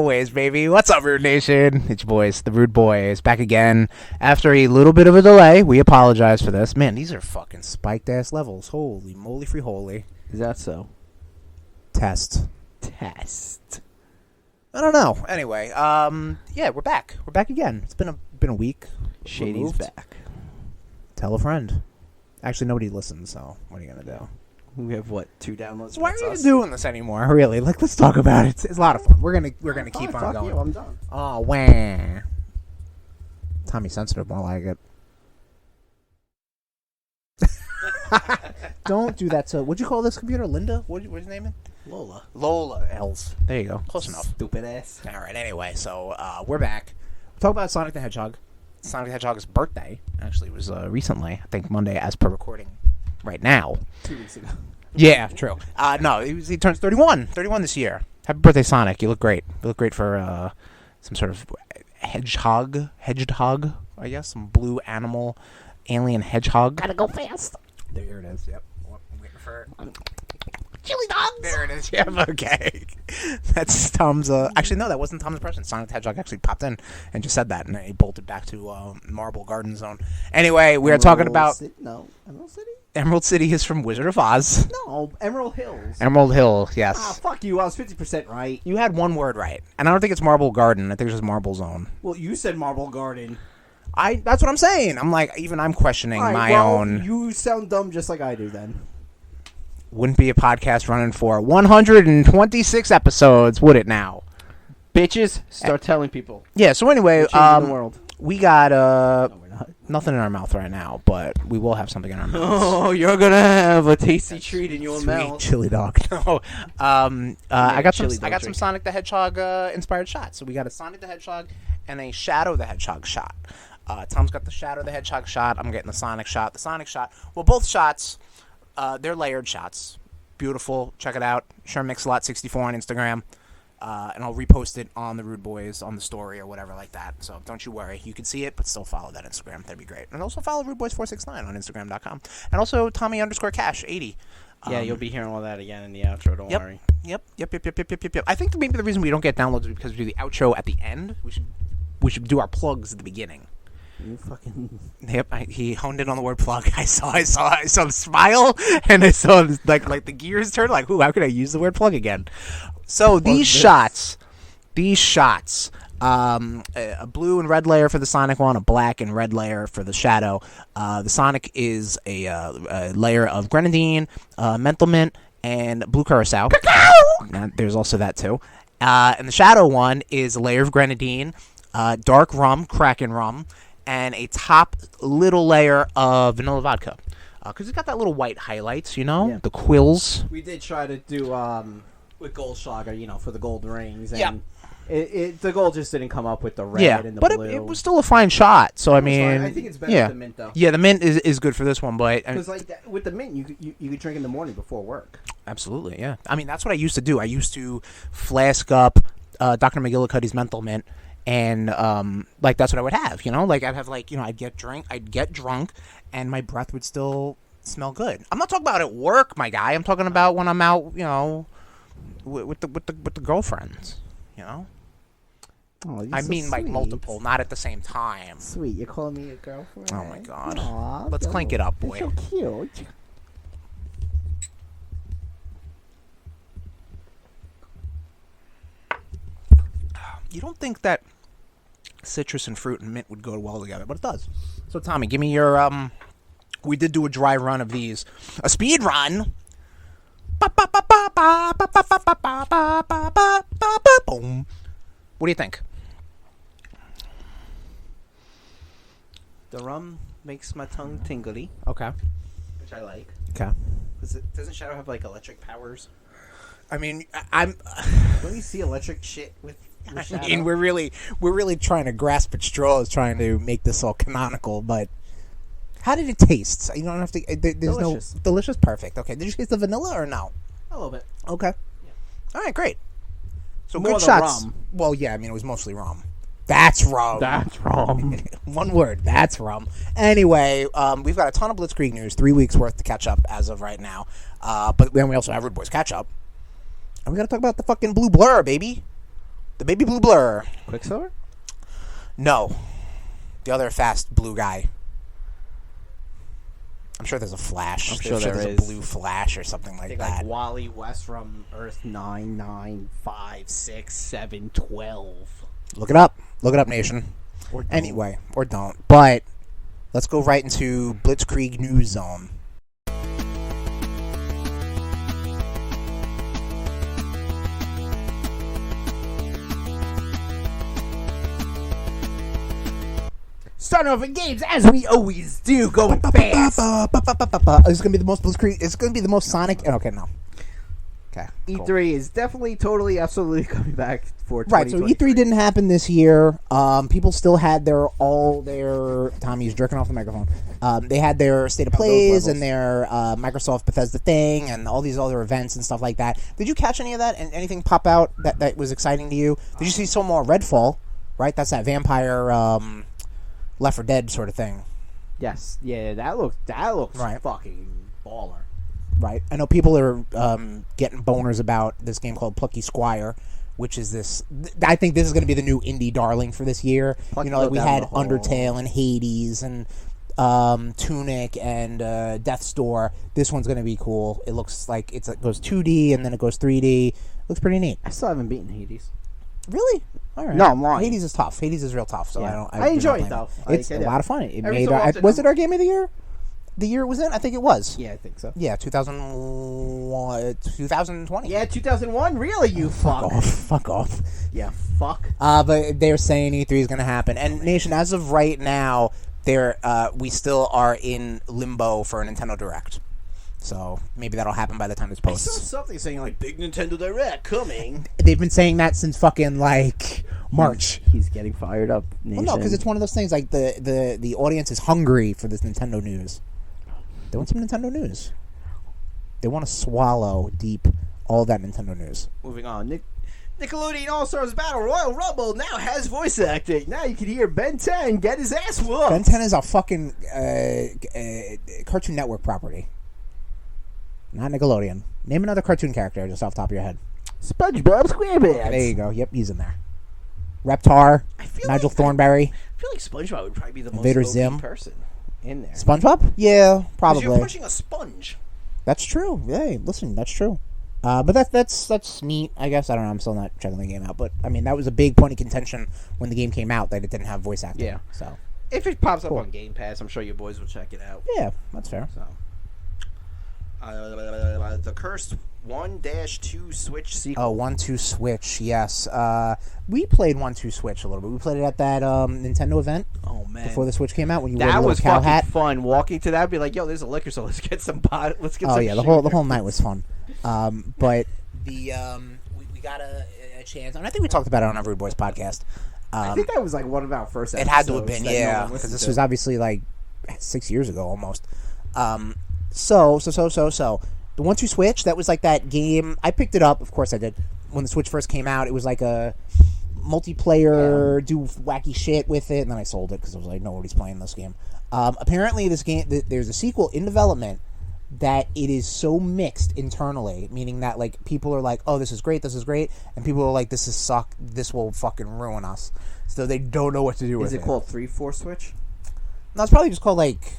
always, baby. What's up, RudeNation? It's your boys, the RudeBoyz, back again. After a little bit of a delay, we apologize for this. Man, these are fucking spiked-ass levels. Holy moly free holy. Is that so? Test. I don't know. Anyway, yeah, we're back. We're back again. It's been a week. Shady's back. Tell a friend. Actually, nobody listens, so what are you gonna do? We have what, 2 downloads? So why are we even doing this anymore? Really? Like, let's talk about it. It's a lot of fun. We're gonna keep on going. You, I'm done. Oh, wah. Tommy sensitive, more like it. Don't do that. So, what'd you call this computer? Linda? What's his name? In? Lola L's. There you go. Close enough. Stupid ass. All right. Anyway, so we're back. We'll talk about Sonic the Hedgehog. Sonic the Hedgehog's birthday actually was recently. I think Monday, as per recording. Right now. 2 weeks ago. Yeah, true. No, he turns 31. 31 this year. Happy birthday, Sonic. You look great. You look great for some sort of hedgehog, I guess. Some blue animal, alien hedgehog. Gotta go fast. There it is. Yep. I'm waiting for chili dogs. There it is. Yep. Okay. That's Tom's. Actually, no, that wasn't Tom's impression. Sonic the Hedgehog actually popped in and just said that, and he bolted back to Marble Garden Zone. Anyway, we are talking about Emerald City. Emerald City is from Wizard of Oz. No, Emerald Hills. Emerald Hill, yes. Ah, fuck you. I was 50% right. You had one word right, and I don't think it's Marble Garden. I think it's just Marble Zone. Well, you said Marble Garden. That's what I'm saying. I'm like, even I'm questioning my own. You sound dumb just like I do then. Wouldn't be a podcast running for 126 episodes, would it now? Bitches, start telling people. Yeah, so anyway, the world. We got No, we're not. nothing in our mouth right now, but we will have something in our mouth. Oh, you're gonna have a tasty treat in your Sweet mouth. chili dog. No. I got some drink. Sonic the Hedgehog inspired shots. So we got a Sonic the Hedgehog and a Shadow the Hedgehog shot. Tom's got the Shadow the Hedgehog shot. I'm getting the Sonic shot. The Sonic shot. Well, both shots, they're layered shots. Beautiful. Check it out. Sure Mix-a-Lot 64 on Instagram. And I'll repost it on the RudeBoyz on the story or whatever like that. So don't you worry. You can see it, but still follow that Instagram. That'd be great. And also follow RudeBoyz469 on Instagram.com. And also Tommy_Cash80. Yeah, you'll be hearing all that again in the outro. Don't worry. Yep. I think maybe the reason we don't get downloads is because we do the outro at the end. We should do our plugs at the beginning. You fucking. Yep, he honed in on the word plug. I saw the smile, and I saw this, like the gears turn. Like, ooh, how could I use the word plug again? So these shots, a blue and red layer for the Sonic one, a black and red layer for the Shadow. The Sonic is a layer of grenadine, menthol mint, and blue curacao. There's also that too. And the Shadow one is a layer of grenadine, dark rum, Kraken rum, and a top little layer of vanilla vodka. Because it's got that little white highlights, the quills. We did try to do with Goldschlager, for the gold rings. And yeah. The gold just didn't come up with the red and the blue. But it was still a fine shot. So, I mean... I think it's better with the mint, though. Yeah, the mint is good for this one, but... Because, with the mint, you could drink in the morning before work. Absolutely, yeah. I mean, that's what I used to do. I used to flask up Dr. McGillicuddy's menthol mint, and that's what I would have, Like, I'd have, I'd get drunk, and my breath would still smell good. I'm not talking about at work, my guy. I'm talking about when I'm out, with the girlfriends, Oh, I mean, sweet. multiple, not at the same time. Sweet, you're calling me a girlfriend? Oh, my God. Aww, Let's clank it up, boy. You're so cute. You don't think that citrus and fruit and mint would go well together, but it does. So, Tommy, give me your, we did do a dry run of these. A speed run! Boom. What do you think? The rum makes my tongue tingly. Okay. Which I like. Okay. Doesn't Shadow have, electric powers? I mean, Don't you see electric shit with Shadow? I mean, we're really trying to grasp at straws, trying to make this all canonical. But how did it taste? You don't have to. There's Delicious. no delicious. Perfect. Okay. Did you taste the vanilla or no? A little bit. Okay. Yeah. All right. Great. So More good the shots. rum. Well, yeah. I mean, it was mostly rum. That's rum. That's rum. One word. That's rum. Anyway, we've got a ton of Blitzkrieg news. 3 weeks worth to catch up as of right now. But then we also have RudeBoyz catch up. And we got to talk about the fucking blue blur, baby. The baby blue blur. Quicksilver? No. The other fast blue guy. I'm sure there's a Flash. I'm sure there there's is. a blue Flash or something like that. Like Wally West from Earth 9956712. Look it up. Look it up, Nation. Or don't. Anyway, or don't. But let's go right into Blitzkrieg News Zone. Starting off in games as we always do, going fast. It's gonna be the most Blitzkrieg. It's gonna be the most Sonic. Okay, no. Okay. E3 Cool. is definitely, totally, absolutely coming back for Right. So 2023. E3 didn't happen this year. People still had all their. Tommy's jerking off the microphone. They had their state of plays and their Microsoft Bethesda thing and all these other events and stuff like that. Did you catch any of that? And anything pop out that was exciting to you? Did you see some more Redfall? Right. That's that vampire. Left 4 Dead sort of thing. Yes. Yeah, that looks Right. fucking baller. Right. I know people are getting boners about this game called Plucky Squire, which is this. I think this is going to be the new indie darling for this year. Plucky Like we had the whole- Undertale and Hades and Tunic and Death's Door. This one's going to be cool. It looks like it goes 2D and then it goes 3D. Looks pretty neat. I still haven't beaten Hades. Really? All right. No, I'm lying. Hades is tough. Hades is real tough. So Yeah. I enjoy do it, not blame though. It's a lot of fun. It Every made. so often Was I'm- it our game of the year? The year it was in? I think it was. Yeah, I think so. Yeah, 2020. Yeah, 2001. Really, you fuck. Fuck off. Yeah, fuck. But they're saying E3 is going to happen. And Nation, as of right now, we still are in limbo for a Nintendo Direct. So maybe that'll happen by the time this I saw posts. something saying like Big Nintendo Direct coming. They've been saying that since fucking like March. He's getting fired up. Well, no, because it's one of those things like the audience is hungry for this Nintendo news. They want some Nintendo news. They want to swallow deep all that Nintendo news. Moving on. Nickelodeon All-Stars Battle Royal Rumble now has voice acting. Now you can hear Ben 10 get his ass whooped. Ben 10 is a fucking Cartoon Network property. Not Nickelodeon. Name another cartoon character just off the top of your head. SpongeBob SquarePants. There you go. Yep, he's in there. Reptar, Nigel Thornberry, I feel like SpongeBob would probably be the most Invader OP Zim. person in there. SpongeBob. Yeah, 'Cause probably. you're pushing a sponge. That's true. Hey, listen, that's true. But that's neat. I guess I don't know. I'm still not checking the game out, but I mean that was a big point of contention when the game came out that it didn't have voice acting. Yeah. So If it pops Cool. up on Game Pass, I'm sure your boys will check it out. yeah, that's fair. So, the Cursed 1-2 Switch sequel. Oh, 1-2 Switch. Yes. We played 1-2 Switch a little bit. We played it at that Nintendo event Oh man, before the Switch came out when you wore that the was little cow fucking hat. fun. Walking to that, be like, yo, there's a liquor store. Let's get some pot. Let's get Oh some. yeah, the whole night was fun. But the we got a chance, and I think we talked about it on our RudeBoyz podcast. I think that was like one of our first. It had to have episodes been, that no yeah, one because listened this to. was obviously like 6 years ago almost. So the 1-2 Switch, that was like that game. I picked it up, of course I did, when the Switch first came out. It was like a multiplayer, do wacky shit with it, and then I sold it because I was like, nobody's playing this game. Apparently, this game, there's a sequel in development that it is so mixed internally, meaning that like people are like, oh, this is great, and people are like, this is suck, this will fucking ruin us. So they don't know what to do with Is it. it called 3-4 Switch? No, it's probably just called like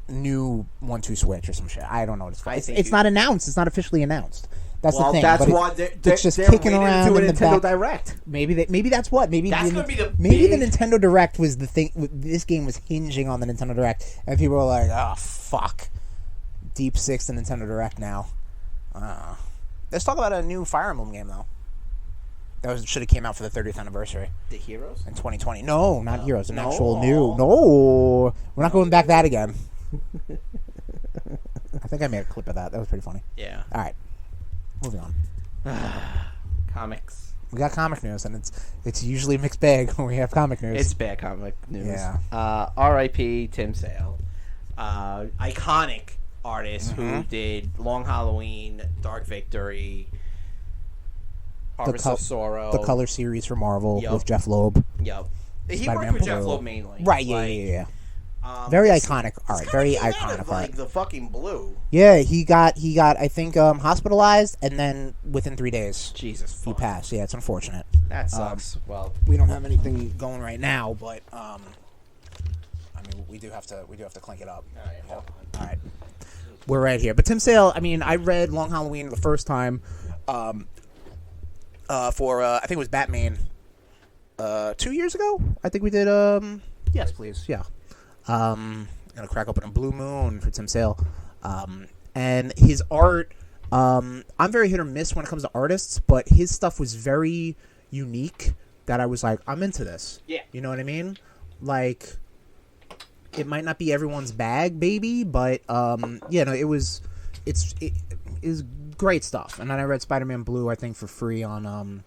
new 1-2 Switch or some shit. I don't know what it's called. It's not announced. It's not officially announced. That's the thing. That's but why it's just they're kicking waiting around to do a in the Nintendo back. Direct. Maybe that's what. Maybe That's gonna be the maybe the big- Nintendo Direct was the thing. This game was hinging on the Nintendo Direct, and people were like, "Oh fuck, Deep Six the Nintendo Direct now." Let's talk about a new Fire Emblem game though. That should have came out for the 30th anniversary The Heroes? in 2020. No, not Heroes. An No. actual new. No, we're not going back that again. I think I made a clip of that. That was pretty funny. Yeah. All right, moving on. Comics. We got comic news, and it's usually a mixed bag when we have comic news. It's bad comic news. Yeah. R.I.P. Tim Sale. Iconic artist who did Long Halloween, Dark Victory, Harvest of Sorrow. the color series for Marvel Yup. with Jeff Loeb. Yep. He Spider-Man worked with Jeff Blue. Loeb mainly. Right, yeah, Like, yeah. Very this- iconic art. this Very kinda came out iconic of, art. like the fucking blue. Yeah, he got I think hospitalized, and then within 3 days Jesus. he Fuck. passed. Yeah, it's unfortunate. That sucks. Well, we don't have anything going right now, but I mean, we do have to clink it up. all right, hold on. All right, we're right here. But Tim Sale, I mean, I read Long Halloween the first time, for I think it was Batman, 2 years ago. I think we did. Yes, please. Yeah. Gonna crack open a Blue Moon for Tim Sale, and his art. I'm very hit or miss when it comes to artists, but his stuff was very unique. That I was like, I'm into this. Yeah. You know what I mean? Like, it might not be everyone's bag, baby, but it is great stuff. And then I read Spider-Man Blue, I think, for free on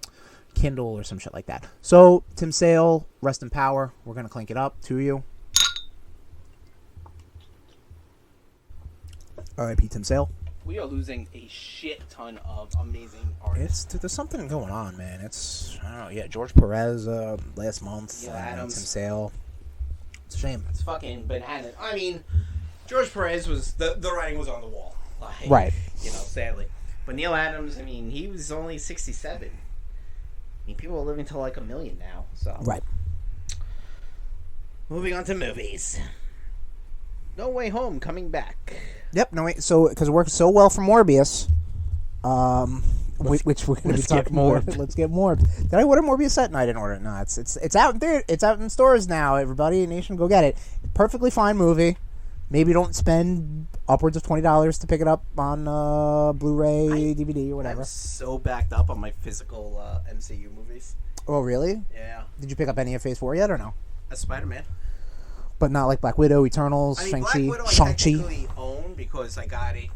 Kindle or some shit like that. So Tim Sale, rest in power. We're gonna clink it up to you. R.I.P. Tim Sale. We are losing a shit ton of amazing artists. There's something going on, man. It's, I don't know. Yeah, George Perez last month. Yeah, Adams. Tim Sale. It's a shame. It's fucking bananas. I mean, George Perez was the writing was on the wall, like, Right. You know, sadly. But Neil Adams, I mean, he was only 67. I mean, people are living to like 1 million now. So Right. Moving on to movies. No Way Home coming back. Yep. No wait. So because it worked so well for Morbius, which we're going to be talking more. Let's get more. Did I order Morbius set? No, I didn't order it. No, it's out in there. It's out in stores now. Everybody, nation, go get it. Perfectly fine movie. Maybe don't spend upwards of $20 to pick it up on Blu-ray, DVD, or whatever. I'm so backed up on my physical MCU movies. Oh, really? Yeah. Did you pick up any of Phase 4 yet, or no? That's Spider-Man. But not like Black Widow, Eternals, I mean, Black Shang-Chi. Widow I technically own because I got it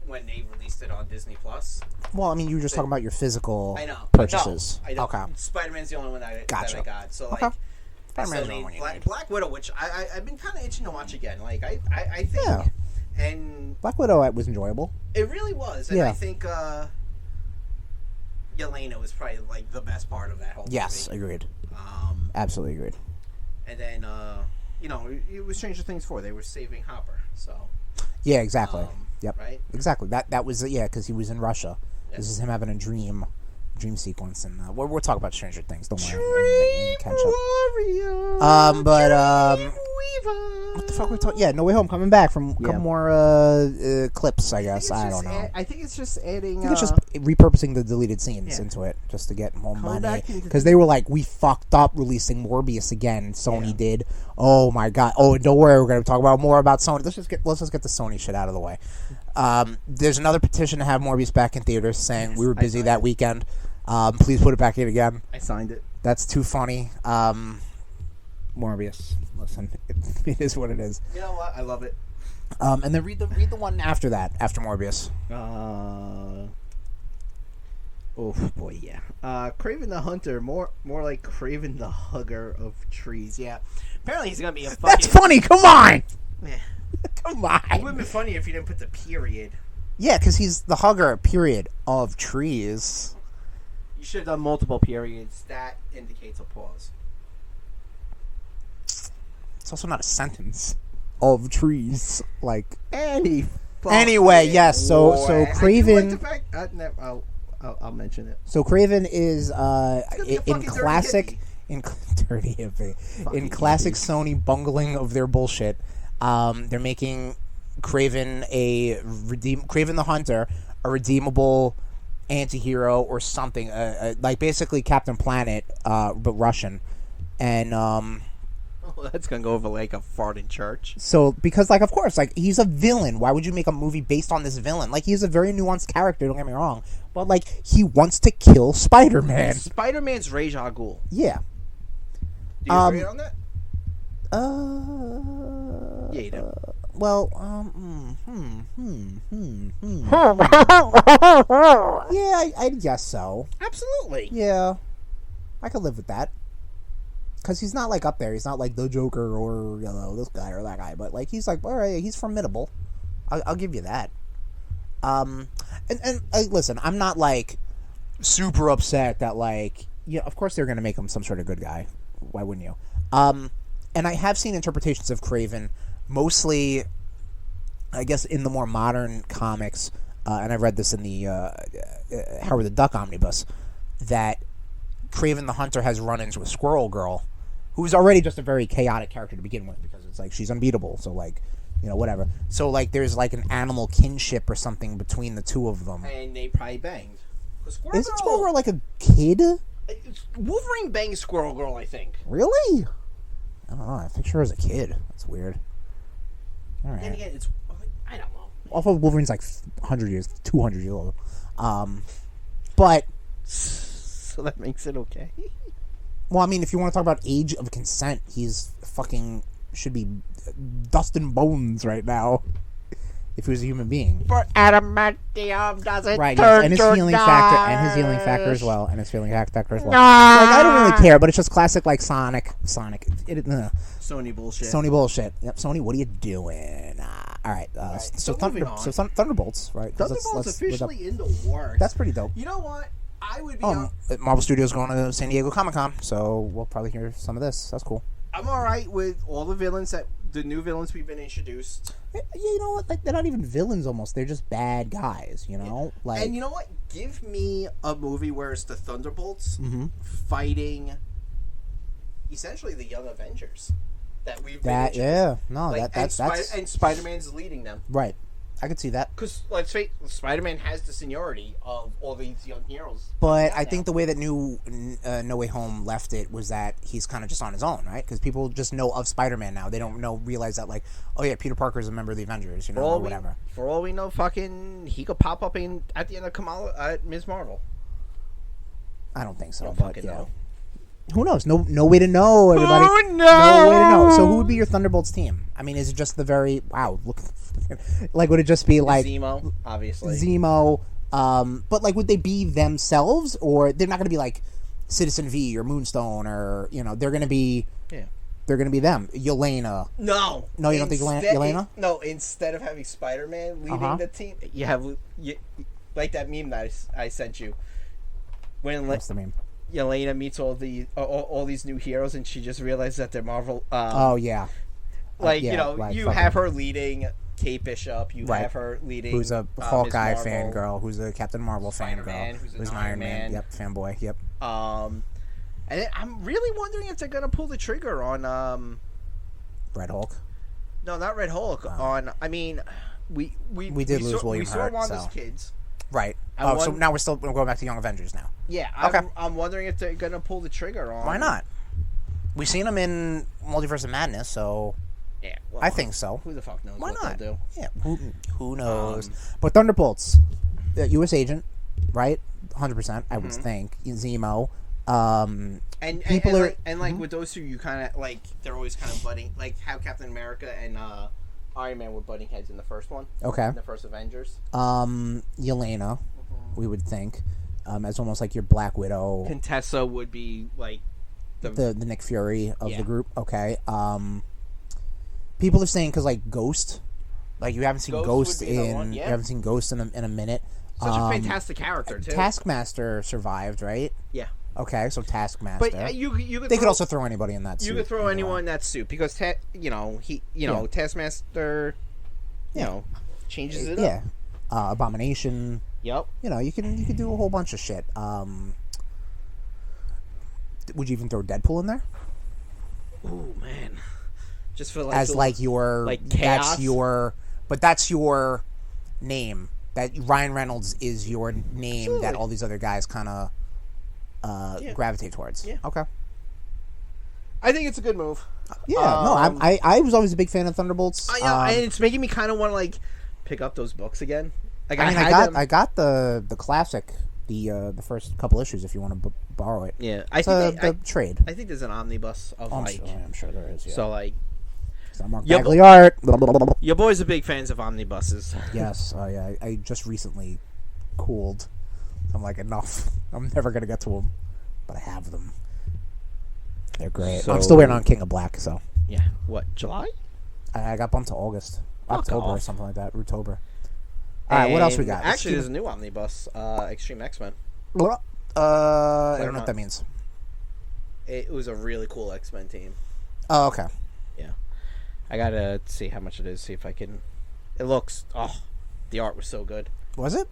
when they released it on Disney Plus. Well, I mean, you were just talking about your physical purchases. I know. Okay. Spider-Man's the only one that Gotcha. I got. So Okay. like, Spider-Man's the only one you need. Black Widow, which I've been kind of itching to watch again. Like I think, Yeah. and Black Widow was enjoyable. it really was. And Yeah. I think Yelena was probably like the best part of that whole Yes, movie. agreed. Absolutely agreed. And then you know, it was Stranger Things 4. They were saving Hopper. So Yeah, exactly. Yep. right? Exactly. That was because he was in Russia. Yeah. This is him having a dream sequence, and we'll talk about Stranger Things. Don't worry. In catch up. What the fuck were we talking? Yeah, No Way Home coming back from a couple more clips, I guess. I don't know. I think it's just adding. I think it's just repurposing the deleted scenes into it just to get more money. Because they were like, we fucked up releasing Morbius again. Sony did. Oh my god. Oh, and don't worry, we're going to talk about more about Sony. Let's just get the Sony shit out of the way. There's another petition to have Morbius back in theaters saying we were busy that weekend. Please put it back in again. I signed it. That's too funny. Morbius. Listen, it is what it is. You know what? I love it. And then read the one after that, after Morbius. Oh boy, yeah. Craven the Hunter, more like Craven the Hugger of trees. Yeah. Apparently he's gonna be a fucking. That's funny. Come on. Yeah. Come on. It would have been funny if you didn't put the period. Yeah, because he's the hugger. Period of trees. You should have done multiple periods. That indicates a pause. It's also not a sentence. Of trees, like Anyway, yes. So Craven. I'll mention it. So Craven is in classic dirty hippie in classic Sony bungling of their bullshit. They're making Craven Craven the Hunter a redeemable anti-hero or something, like basically Captain Planet, but Russian, and that's gonna go over like a fart in church. So because of course he's a villain. Why would you make a movie based on this villain? He's a very nuanced character. Don't get me wrong, but he wants to kill Spider-Man. Spider-Man's Ra's al Ghul. Yeah. Do you agree on that? Yeah, you do. Well, yeah, I guess so. Absolutely. Yeah, I could live with that. Because he's not up there. He's not like the Joker or this guy or that guy. But he's all right. He's formidable. I'll give you that. And listen, I'm not super upset that of course they're gonna make him some sort of good guy. Why wouldn't you? And I have seen interpretations of Craven, mostly, I guess, in the more modern comics, and I've read this in the Howard the Duck omnibus, that Kraven the Hunter has run-ins with Squirrel Girl, who's already just a very chaotic character to begin with, because it's like she's unbeatable. So like, you know, whatever. So like, there's like an animal kinship or something between the two of them. And they probably banged. Isn't Squirrel Girl like a kid? Wolverine banged Squirrel Girl, I think. Really? I don't know. I think she was a kid. That's weird. All right. And again, it's I don't know. Also, Wolverine's like 100 years, 200 years old. But so that makes it okay. Well, I mean, if you want to talk about age of consent, he's should be dust and bones right now. If he was a human being. For adamantium doesn't right, turn yes, and his to healing dust. factor, and his healing factor as well, and his healing factor as well. Like, I don't really care, but it's just classic, like Sonic. Sony bullshit. Sony bullshit. Yep, Sony, what are you doing? All right, so Thunderbolts, right? Thunderbolts officially in the works. That's pretty dope. You know what? I would be. Marvel Studios going to San Diego Comic-Con, so we'll probably hear some of this. That's cool. I'm all right with all the new villains we've been introduced. Yeah, you know what? Like, they're not even villains almost. They're just bad guys, you know? Yeah. Like, and you know what? Give me a movie where it's the Thunderbolts fighting essentially the Young Avengers that we've been introduced. Yeah. No, like, that's... And Spider-Man's leading them. Right. I could see that. Because, let's face it, Spider-Man has the seniority of all these young heroes. But I think the way that No Way Home left it was that he's kind of just on his own, right? Because people just know of Spider-Man now. They don't realize that, like, oh yeah, Peter Parker is a member of the Avengers, you know, or whatever. For all we know, fucking, he could pop up at the end of Ms. Marvel. I don't think so, Don't but fucking yeah. know. Who knows? No way to know, everybody. Oh, no! No way to know. So who would be your Thunderbolts team? I mean, is it just look, like, would it just be like Zemo, obviously. Zemo, but like, would they be themselves, or they're not going to be like Citizen V or Moonstone, or, you know, they're going to be them. Yelena. No, you don't think Yelena? No, instead of having Spider-Man leading the team, you have like that meme that I sent you. What's the meme? Yelena meets all these new heroes, and she just realized that they're Marvel. Oh yeah, you have her leading Kate Bishop. You have her leading who's a Hawkeye fangirl, who's a Captain Marvel fangirl, who's an Iron Man. Yep, fanboy. Yep. And then I'm really wondering if they're gonna pull the trigger on Red Hulk. No, not Red Hulk. On we did lose William We saw Hurt, Wanda's kids. Right. So now we're going back to Young Avengers now. Yeah. I'm wondering if they're gonna pull the trigger on. Why not? We've seen them in Multiverse of Madness, so yeah, well, I think so. Who the fuck knows? Why what not? They'll do? Yeah. Who knows? But Thunderbolts, U.S. agent, right? 100%. I would think Zemo. With those two, you kind of like they're always kind of butting, like how Captain America and Iron Man were butting heads in the first one. Okay. In the first Avengers. Yelena, we would think, as almost like your Black Widow. Contessa would be like the Nick Fury of the group. Okay. People are saying because like Ghost, like you haven't seen Ghost in a minute. Such a fantastic character too. Taskmaster survived, right? Yeah. Okay, so Taskmaster. But you could they could also throw anybody in that suit. You could throw anyone in that suit because Taskmaster, changes it up. Yeah. Abomination. Yep. You know, you can do a whole bunch of shit. Would you even throw Deadpool in there? Oh man. Just for like as like your like chaos? That's your name. That Ryan Reynolds is your name. Absolutely. That all these other guys kind of gravitate towards. Yeah. Okay. I think it's a good move. Yeah. I was always a big fan of Thunderbolts. I know, and it's making me kind of want to like pick up those books again. Like I got the classic, the first couple issues if you want to borrow it. Yeah, the trade. I think there's an omnibus of I'm sure there is. Yeah. So like. Bagley art. Ya Boyz are big fans of omnibuses. Yes. Yeah. I just recently cooled. I'm like, enough. I'm never gonna get to them, but I have them. They're great. So, I'm still waiting on King of Black. So yeah. What? July? I got bumped to August, October, or something like that. October. All right. What else we got? Actually, there's a new omnibus. Extreme X-Men. I don't know what that means. It was a really cool X-Men team. Oh, okay. Yeah. I gotta see how much it is. See if I can. It looks. Oh, the art was so good. Was it?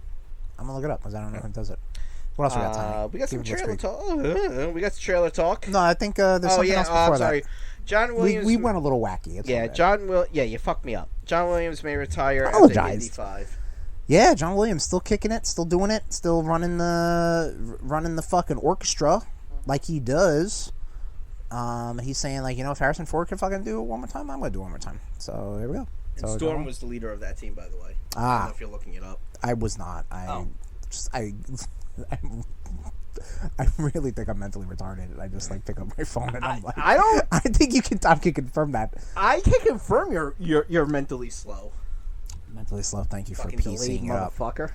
I'm gonna look it up because I don't know who does it. What else we got, Tommy? We got some Give trailer Blitzkrieg. talk. We got some trailer talk. No, I think there's something else before I'm that. sorry. John Williams. We went a little wacky. It's all bad. You fucked me up. John Williams may retire Apologized. after 85. Yeah, John Williams still kicking it, still doing it, still running the fucking orchestra like he does. He's saying, like, if Harrison Ford can fucking do it one more time, I'm gonna do it one more time. So here we go. And So Storm was the leader of that team, by the way. I don't know if you're looking it up. I was not. I really think I'm mentally retarded. I just pick up my phone and I'm like, I think Tom can confirm that. I can confirm you're mentally slow. Mentally slow. Thank you Fucking for PCing it up. motherfucker.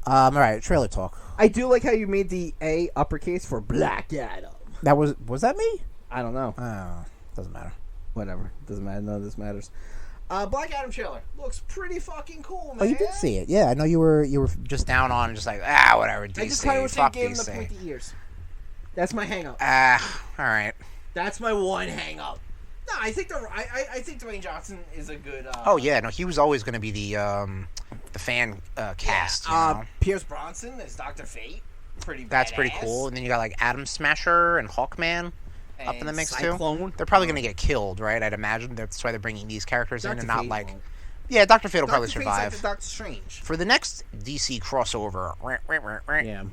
All right, trailer talk. I do like how you made the A uppercase for Black Adam. That was that me? I don't know. Doesn't matter. Whatever. Doesn't matter. None of this matters. Black Adam trailer looks pretty fucking cool, man. Oh, you did see it? Yeah, I know you were just down on just whatever. DC. I just kind of wish they fuck gave him DC. the pointy ears. That's my hang up. All right. That's my one hang up. No, I think I think Dwayne Johnson is a good. Oh yeah, no, he was always going to be the fan cast. Pierce Bronson as Dr. Fate. That's pretty cool. And then you got Atom Smasher and Hawkman up in the mix too. They're probably going to get killed, right? I'd imagine that's why they're bringing these characters in and not won't. Yeah, Dr. Fate will probably survive. Fate's Doctor Strange. For the next DC crossover. Yeah.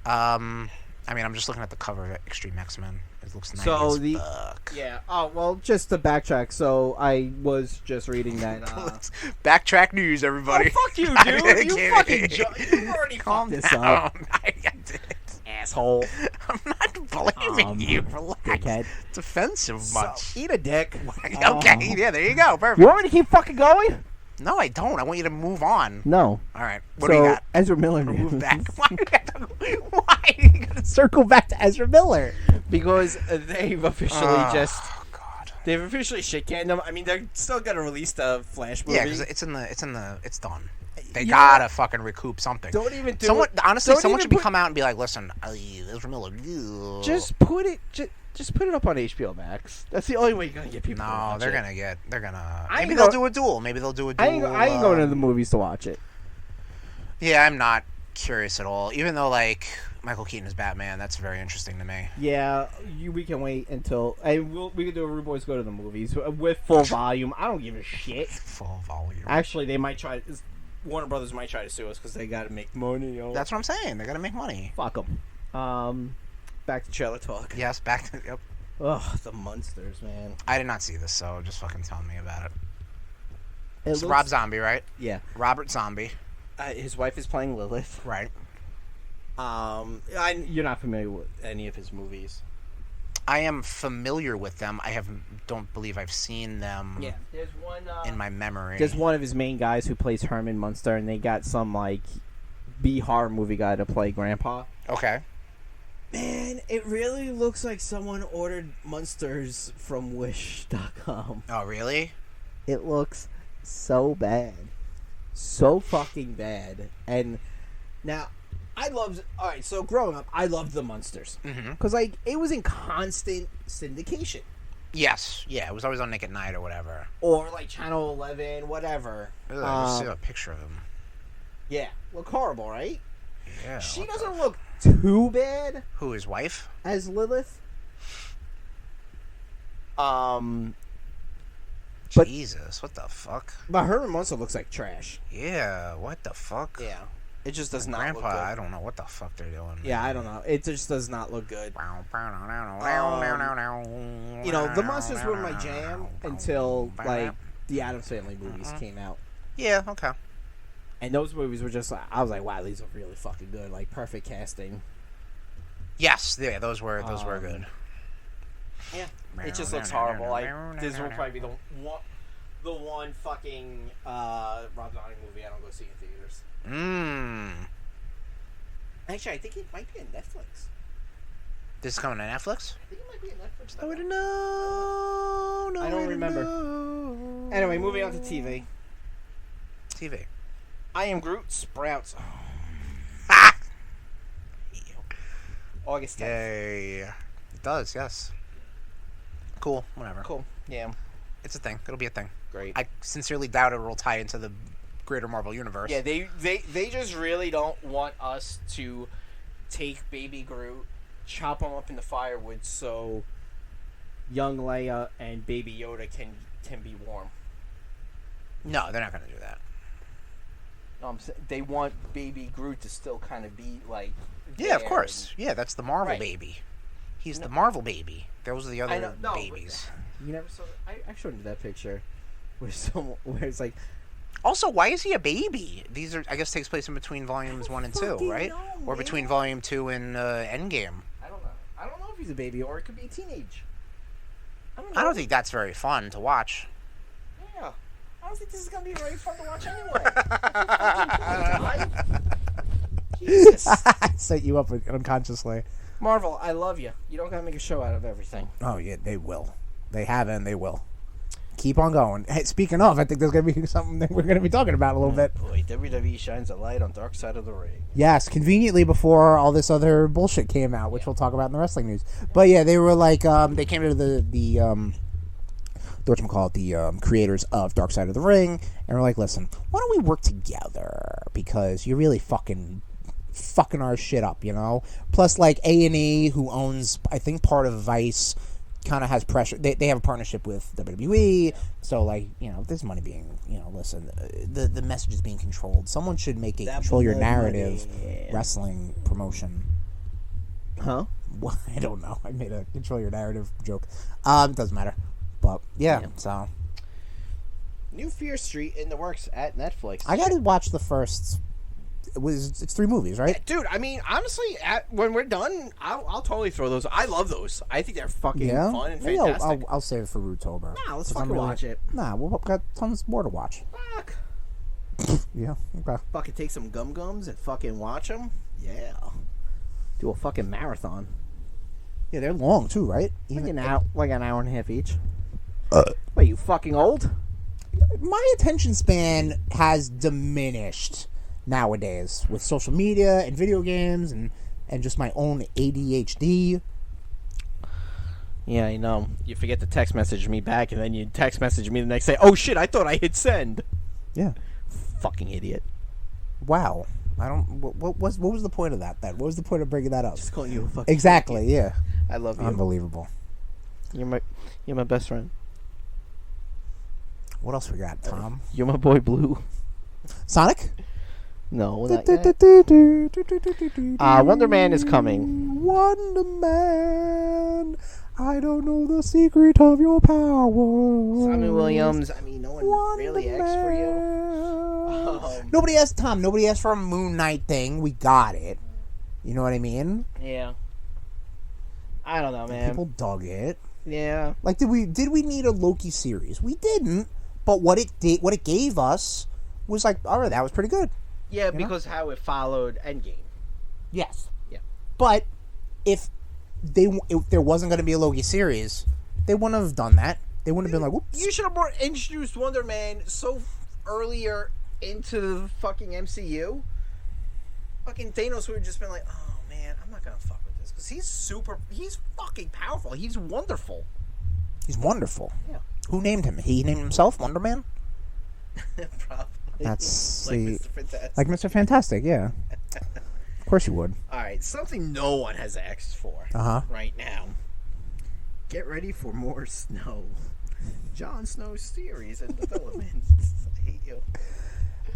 I mean, I'm just looking at the cover of Extreme X-Men. It looks nice fuck. Yeah. Oh, well, just to backtrack. So I was just reading that. Backtrack news, everybody. Oh, fuck you, dude. You fucking you already calm this down. up. I did. Asshole. I'm not blaming you. Relax. Dickhead. It's offensive much. So, eat a dick. Okay, yeah, there you go. Perfect. You want me to keep fucking going? No, I don't. I want you to move on. No. All right. What do you got? Ezra Miller. Move back. Why are you going to circle back to Ezra Miller? Because they've officially Oh, God. They've officially shit-canned them. I mean, they're still going to release the Flash movie. Yeah, because it's done. They gotta fucking recoup something. Don't even do someone, it. Honestly, someone should come out and be like, listen, Ezra Miller. Just put it up on HBO Max. That's the only way you're gonna get people. No, to watch they're gonna. Maybe they'll do a duel. I ain't going to the movies to watch it. Yeah, I'm not curious at all. Even though Michael Keaton is Batman, that's very interesting to me. Yeah, we can wait until we can do a RudeBoyz go to the movies with full volume. I don't give a shit. Full volume. Actually, they might try. Warner Brothers might try to sue us because they got to make money. Yo. That's what I'm saying. They got to make money. Fuck them. Back to trailer talk. Yes, back to yep. Ugh, the monsters, man. I did not see this, so just fucking tell me about it. It's looks, Rob Zombie, right? Yeah, Robert Zombie. His wife is playing Lilith. Right. You're not familiar with any of his movies. I am familiar with them. Don't believe I've seen them. Yeah, there's one in my memory. There's one of his main guys who plays Herman Munster, and they got some B horror movie guy to play Grandpa. Okay. Man, it really looks like someone ordered Munsters from Wish.com. Oh, really? It looks so bad, so fucking bad. And now, alright, so growing up, I loved the Munsters. Because, it was in constant syndication. Yes, yeah, it was always on Nick at Night or whatever. Or, Channel 11, whatever. Ugh, I just see a picture of him. Yeah, look horrible, right? Yeah. She doesn't look too bad. Who, his wife? As Lilith. Jesus, what the fuck? But Herman Munster looks like trash. Yeah, what the fuck? Yeah. It just does not Grandpa, look good. I don't know what the fuck they're doing. Yeah, I don't know. It just does not look good. The Monsters were my jam until, the Addams Family movies came out. Yeah, okay. And those movies were just, I was like, wow, these are really fucking good. Perfect casting. Yes, yeah, those were good. Yeah, it just looks horrible. This will probably be the one fucking Rob Zombie movie I don't go see in theaters. Actually, I think it might be on Netflix. This is coming to Netflix? I think it might be on Netflix. No way to know. I don't remember. Anyway, moving on to TV. I Am Groot sprouts. August 10th. Yay. It does, yes. Cool, whatever. Cool, yeah. It's a thing. It'll be a thing. Great. I sincerely doubt it will tie into the greater Marvel universe. Yeah, they just really don't want us to take Baby Groot, chop him up into firewood so young Leia and Baby Yoda can be warm. No, they're not going to do that. No, they want Baby Groot to still kind of be like. Yeah, of course. Yeah, that's the Marvel baby. He's the Marvel baby. Those are the other babies. You never saw. I showed you that picture where it's like. Also, why is he a baby? These are, I guess, takes place in between volumes 1 and 2, right? Or between volume 2 and Endgame. I don't know. I don't know if he's a baby or it could be a teenage. I don't think that's very fun to watch. Yeah. I don't think this is going to be very fun to watch anyway. Jesus. I set you up unconsciously. Marvel, I love you. You don't got to make a show out of everything. Oh, yeah, they will. They have and they will. Keep on going. Hey, speaking of, I think there's going to be something that we're going to be talking about a little bit. Boy, WWE shines a light on Dark Side of the Ring. Yes, conveniently before all this other bullshit came out, which we'll talk about in the wrestling news. But yeah, they were like, they came to the creators of Dark Side of the Ring, and were like, listen, why don't we work together? Because you're really fucking our shit up, you know? Plus, like, A&E, who owns, I think, part of Vice, kind of has pressure. They have a partnership with WWE, so, like, you know, there's money being, you know, listen, the message is being controlled. Someone should make a control your narrative wrestling promotion. Huh? Well, I don't know. I made a control your narrative joke. It doesn't matter. But, yeah, so. New Fear Street in the works at Netflix. I gotta watch the first. It's 3 movies, right? Yeah, dude, I mean, honestly, when we're done, I'll totally throw those. I love those. I think they're fucking fun and fantastic. I'll save it for Rudetober. Nah, let's fucking watch it. Nah, we've got tons more to watch. Fuck. Yeah, okay. Fucking take some gum-gums and fucking watch them. Yeah. Do a fucking marathon. Yeah, they're long, too, right? Like an hour and a half each. What, you fucking old? My attention span has diminished nowadays with social media and video games and just my own ADHD. Yeah, I know. You forget to text message me back, and then you text message me the next day. Oh shit! I thought I hit send. Yeah. Fucking idiot. Wow. I don't. What was the point of that? What was the point of bringing that up? Just calling you a fucking. Exactly. Idiot. Yeah. I love you. Unbelievable. You're my best friend. What else we got, Tom? You're my boy Blue. Sonic? No, not yet. Wonder Man is coming. Wonder Man, I don't know the secret of your power. Simon Williams, I mean, no one really asked for you. Nobody asked, Tom, nobody asked for a Moon Knight thing. We got it. You know what I mean? Yeah. I don't know, man. People dug it. Yeah. Like, did we need a Loki series? We didn't. But what it gave us was like, all right, that was pretty good. Yeah, because how it followed Endgame. Yes. Yeah. But if there wasn't going to be a Loki series, they wouldn't have done that. They wouldn't have been like, whoops. You should have introduced Wonder Man so earlier into the fucking MCU. Fucking Thanos would have just been like, oh man, I'm not going to fuck with this. Because he's fucking powerful. He's wonderful. He's wonderful. Yeah. Who named him? He named himself Wonder Man? Probably. That's like Mr. Fantastic. Like Mr. Fantastic, yeah. Of course you would. Alright, something no one has asked for right now. Get ready for more Snow. Jon Snow's series and development. I hate you.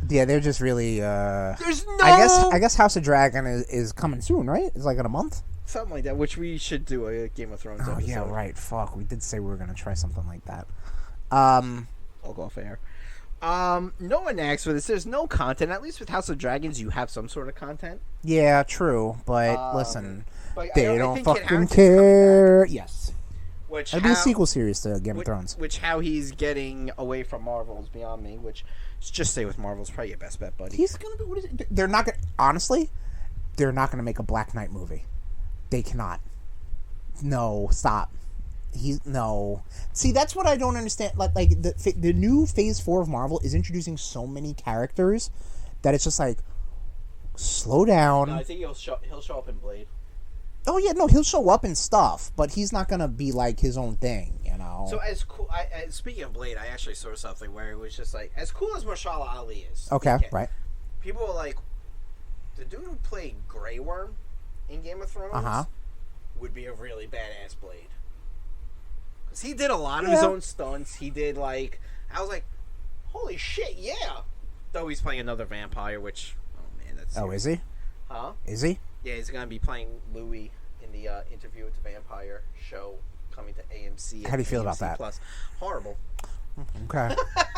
Yeah, they're just really There's no I guess House of Dragon is coming soon, right? It's like in a month? Something like that, which we should do a Game of Thrones episode. Oh, yeah, right. Fuck. We did say we were going to try something like that. I'll go off air. No one asked for this. There's no content. At least with House of Dragons, you have some sort of content. Yeah, true. But listen, but they don't fucking care. Yes. Which it'll be a sequel series to Game of Thrones. Which how he's getting away from Marvel is beyond me. Which just stay with Marvel is probably your best bet, buddy. He's gonna be. What is it? They're not gonna. Honestly, they're not gonna make a Black Knight movie. They cannot. No, stop. No. See, that's what I don't understand. Like the new Phase 4 of Marvel is introducing so many characters that it's just like, slow down. No, I think he'll show up in Blade. Oh yeah, no, he'll show up and stuff, but he's not gonna be like his own thing, you know. So as cool. Speaking of Blade, I actually saw something where it was just like, as cool as Mahershala Ali is. Okay, right. People were like, the dude who played Grey Worm in Game of Thrones would be a really badass Blade. Because he did a lot of his own stunts. He did, like... I was like, holy shit, yeah! Though he's playing another vampire, which... Oh, man, that's... Oh, is he? Huh? Is he? Yeah, he's going to be playing Louis in the Interview with the Vampire show coming to AMC. How do you feel AMC about that? Plus. Horrible. Okay.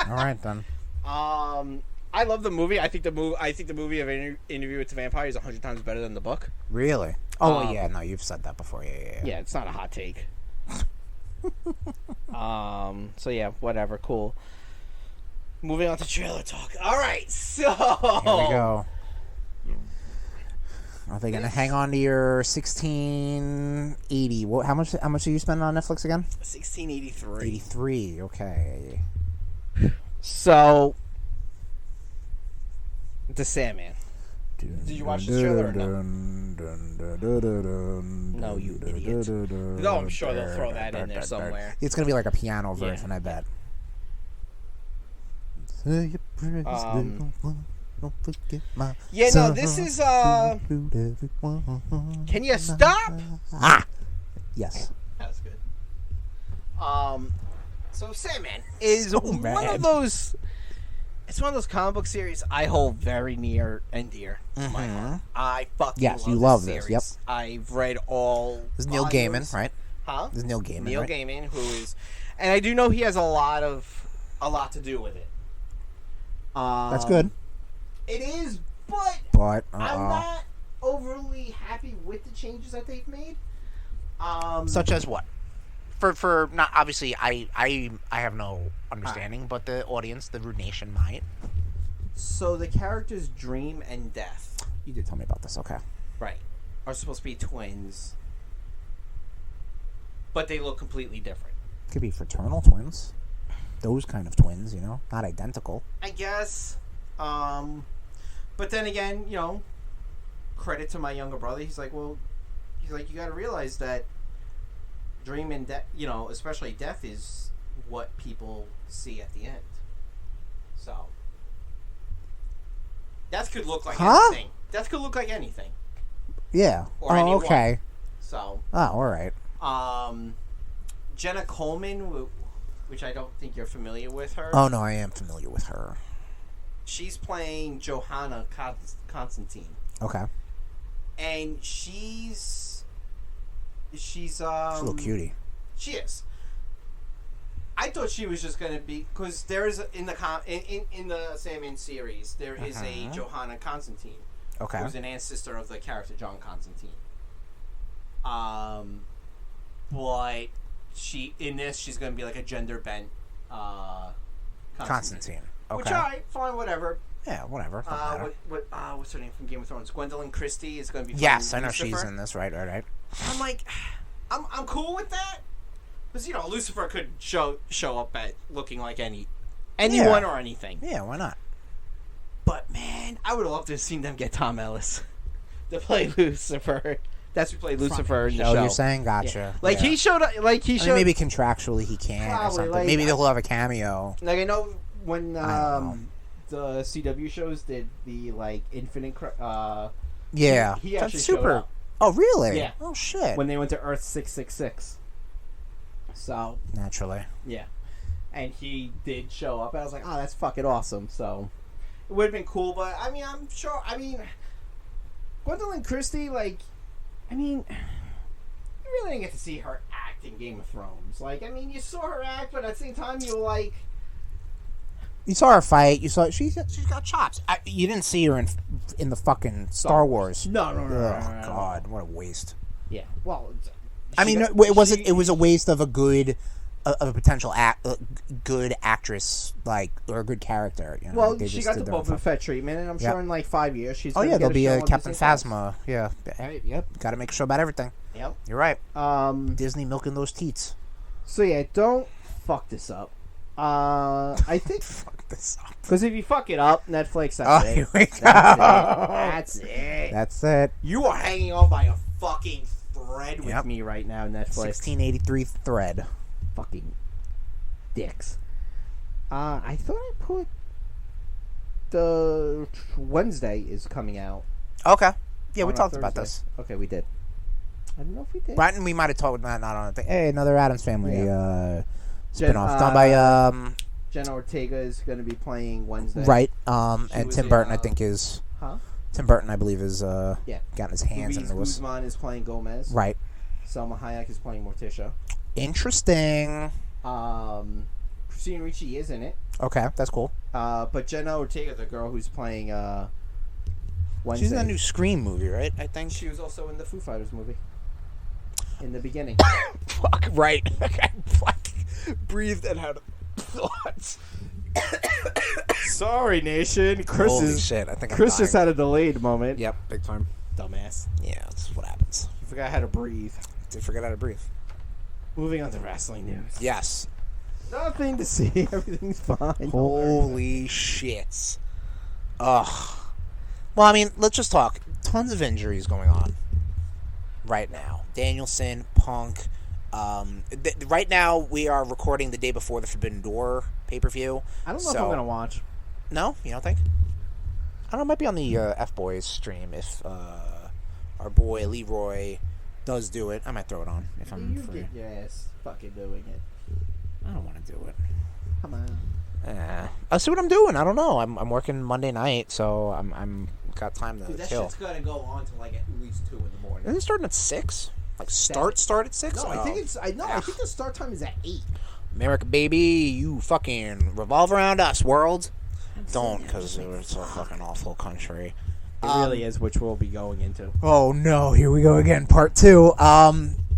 All right, then. I love the movie. I think the movie of Interview with the Vampire is 100 times better than the book. Really? Oh, yeah. No, you've said that before. Yeah. Yeah, it's not a hot take. So yeah, whatever. Cool. Moving on to trailer talk. All right, so here we go. Are they gonna hang on to your 1680? What? How much do you spend on Netflix again? 1683. 83. Okay. So, The Sandman. Did you watch the trailer or no? No, you idiot. No, I'm sure they'll throw that in there somewhere. It's gonna be like a piano version, I bet. Yeah, no, this is Can you stop? Yes. That's good. So Sandman is one of those. It's one of those comic book series I hold very near and dear to my heart. I fucking love you love this this. series. Yep. I've read all. This is Neil Gaiman, right? Huh? This is Neil Gaiman. Neil right? Gaiman, who is, and I do know he has a lot to do with it. That's good. It is, but I'm not overly happy with the changes that they've made. Such as what? For not obviously, I have no understanding, but the audience, the RudeNation might. So the characters Dream and Death. You did tell me about this. Okay. Right. Are supposed to be twins, but they look completely different. Could be fraternal twins. Those kind of twins, not identical. I guess. But then again, credit to my younger brother. He's like, you got to realize that Dream and Death, especially Death, is what people see at the end. So Death could look like anything. Death could look like anything. Yeah. Or anyone. Okay. So. Oh, all right. Jenna Coleman, which I don't think you're familiar with her. Oh no, I am familiar with her. She's playing Johanna Constantine. Okay. And she's she's a little cutie. She is. I thought she was just gonna be, because there is in the Sandman series there is a Johanna Constantine. Okay. Who's an ancestor of the character John Constantine. But she's gonna be like a gender bent Constantine. Okay. Which fine, whatever. Yeah, whatever. What's her name from Game of Thrones? Gwendolyn Christie is going to be. Yes, I know Lucifer. she's in this. Right. I'm like, I'm cool with that, because Lucifer could show up at looking like anyone or anything. Yeah, why not? But man, I would have loved to have seen them get Tom Ellis to play Lucifer. That's who played Lucifer in the show. You're saying, gotcha. Yeah. He showed up. Maybe contractually he can or something. Maybe they'll have a cameo. Like I know when the CW shows did the Infinite. Yeah, he actually super. Showed up. Oh really? Yeah. Oh shit. When they went to Earth 666. So naturally. Yeah, and he did show up. And I was like, oh, that's fucking awesome. So it would have been cool, but I'm sure. Gwendolyn Christie, you really didn't get to see her act in Game of Thrones. You saw her act, but at the same time, you were like. You saw her fight. You saw she's got chops. You didn't see her in the fucking Star Wars. No. Oh God, what a waste. Yeah. Well, it wasn't. It was a waste of a potential good actress, or a good character. Well, she got the Boba Fett treatment, and I'm sure in 5 years she's. There'll be a Captain Phasma. Yeah. Hey, yep. Got to make a show about everything. Yep. You're right. Disney milking those teats. So yeah, don't fuck this up. I think fuck this up, because if you fuck it up, Netflix. That's it. Here we go. That's it. That's it. You are hanging on by a fucking thread with me right now, Netflix. 1683 thread. Fucking dicks. I thought I put the Wednesday is coming out. Okay. Yeah, we on talked about Thursday. this. Okay, we did. I don't know if we did. Right, and we might have talked about not on a thing. Hey, another Addams Family spinoff done by Jenna Ortega is going to be playing Wednesday. right. And Tim Burton, I think, is Tim Burton, I believe, is gotten his hands Luis into this. Guzman is playing Gomez. Right. Selma Hayek is playing Morticia. Interesting. Christina Ricci is in it. Okay, that's cool. But Jenna Ortega, the girl who's playing Wednesday. She's in that new Scream movie, right? I think She was also in the Foo Fighters movie. In the beginning. Fuck, right. I breathed and had thoughts. Sorry, Nation. Holy shit, I think Chris I'm just dying. had a delayed moment. Yep, big time. Dumbass. Yeah, that's what happens. You forgot how to breathe. Did forget how to breathe. Moving on to wrestling news. Yes. Nothing to see. Everything's fine. Holy shit. Ugh. Well, I mean, let's just talk. Tons of injuries going on right now. Danielson, Punk. Right now, we are recording the day before the Forbidden Door pay-per-view. I don't know if I'm going to watch. No? You don't think? I don't know. It might be on the Ya Boyz stream if our boy Leroy does do it. I might throw it on if I'm free. Get your ass fucking doing it. I don't want to do it. Come on. I'll see what I'm doing. I don't know. I'm working Monday night, so I'm got time to That kill. shit's going to go on till like at least 2 in the morning. Isn't it starting at 6? Like start at 6? No, I think it's. I think the start time is at 8. America, baby, you fucking revolve around us, world. Don't, because it's a fucking awful country. It really is, which we'll be going into. Oh no, here we go again, part 2.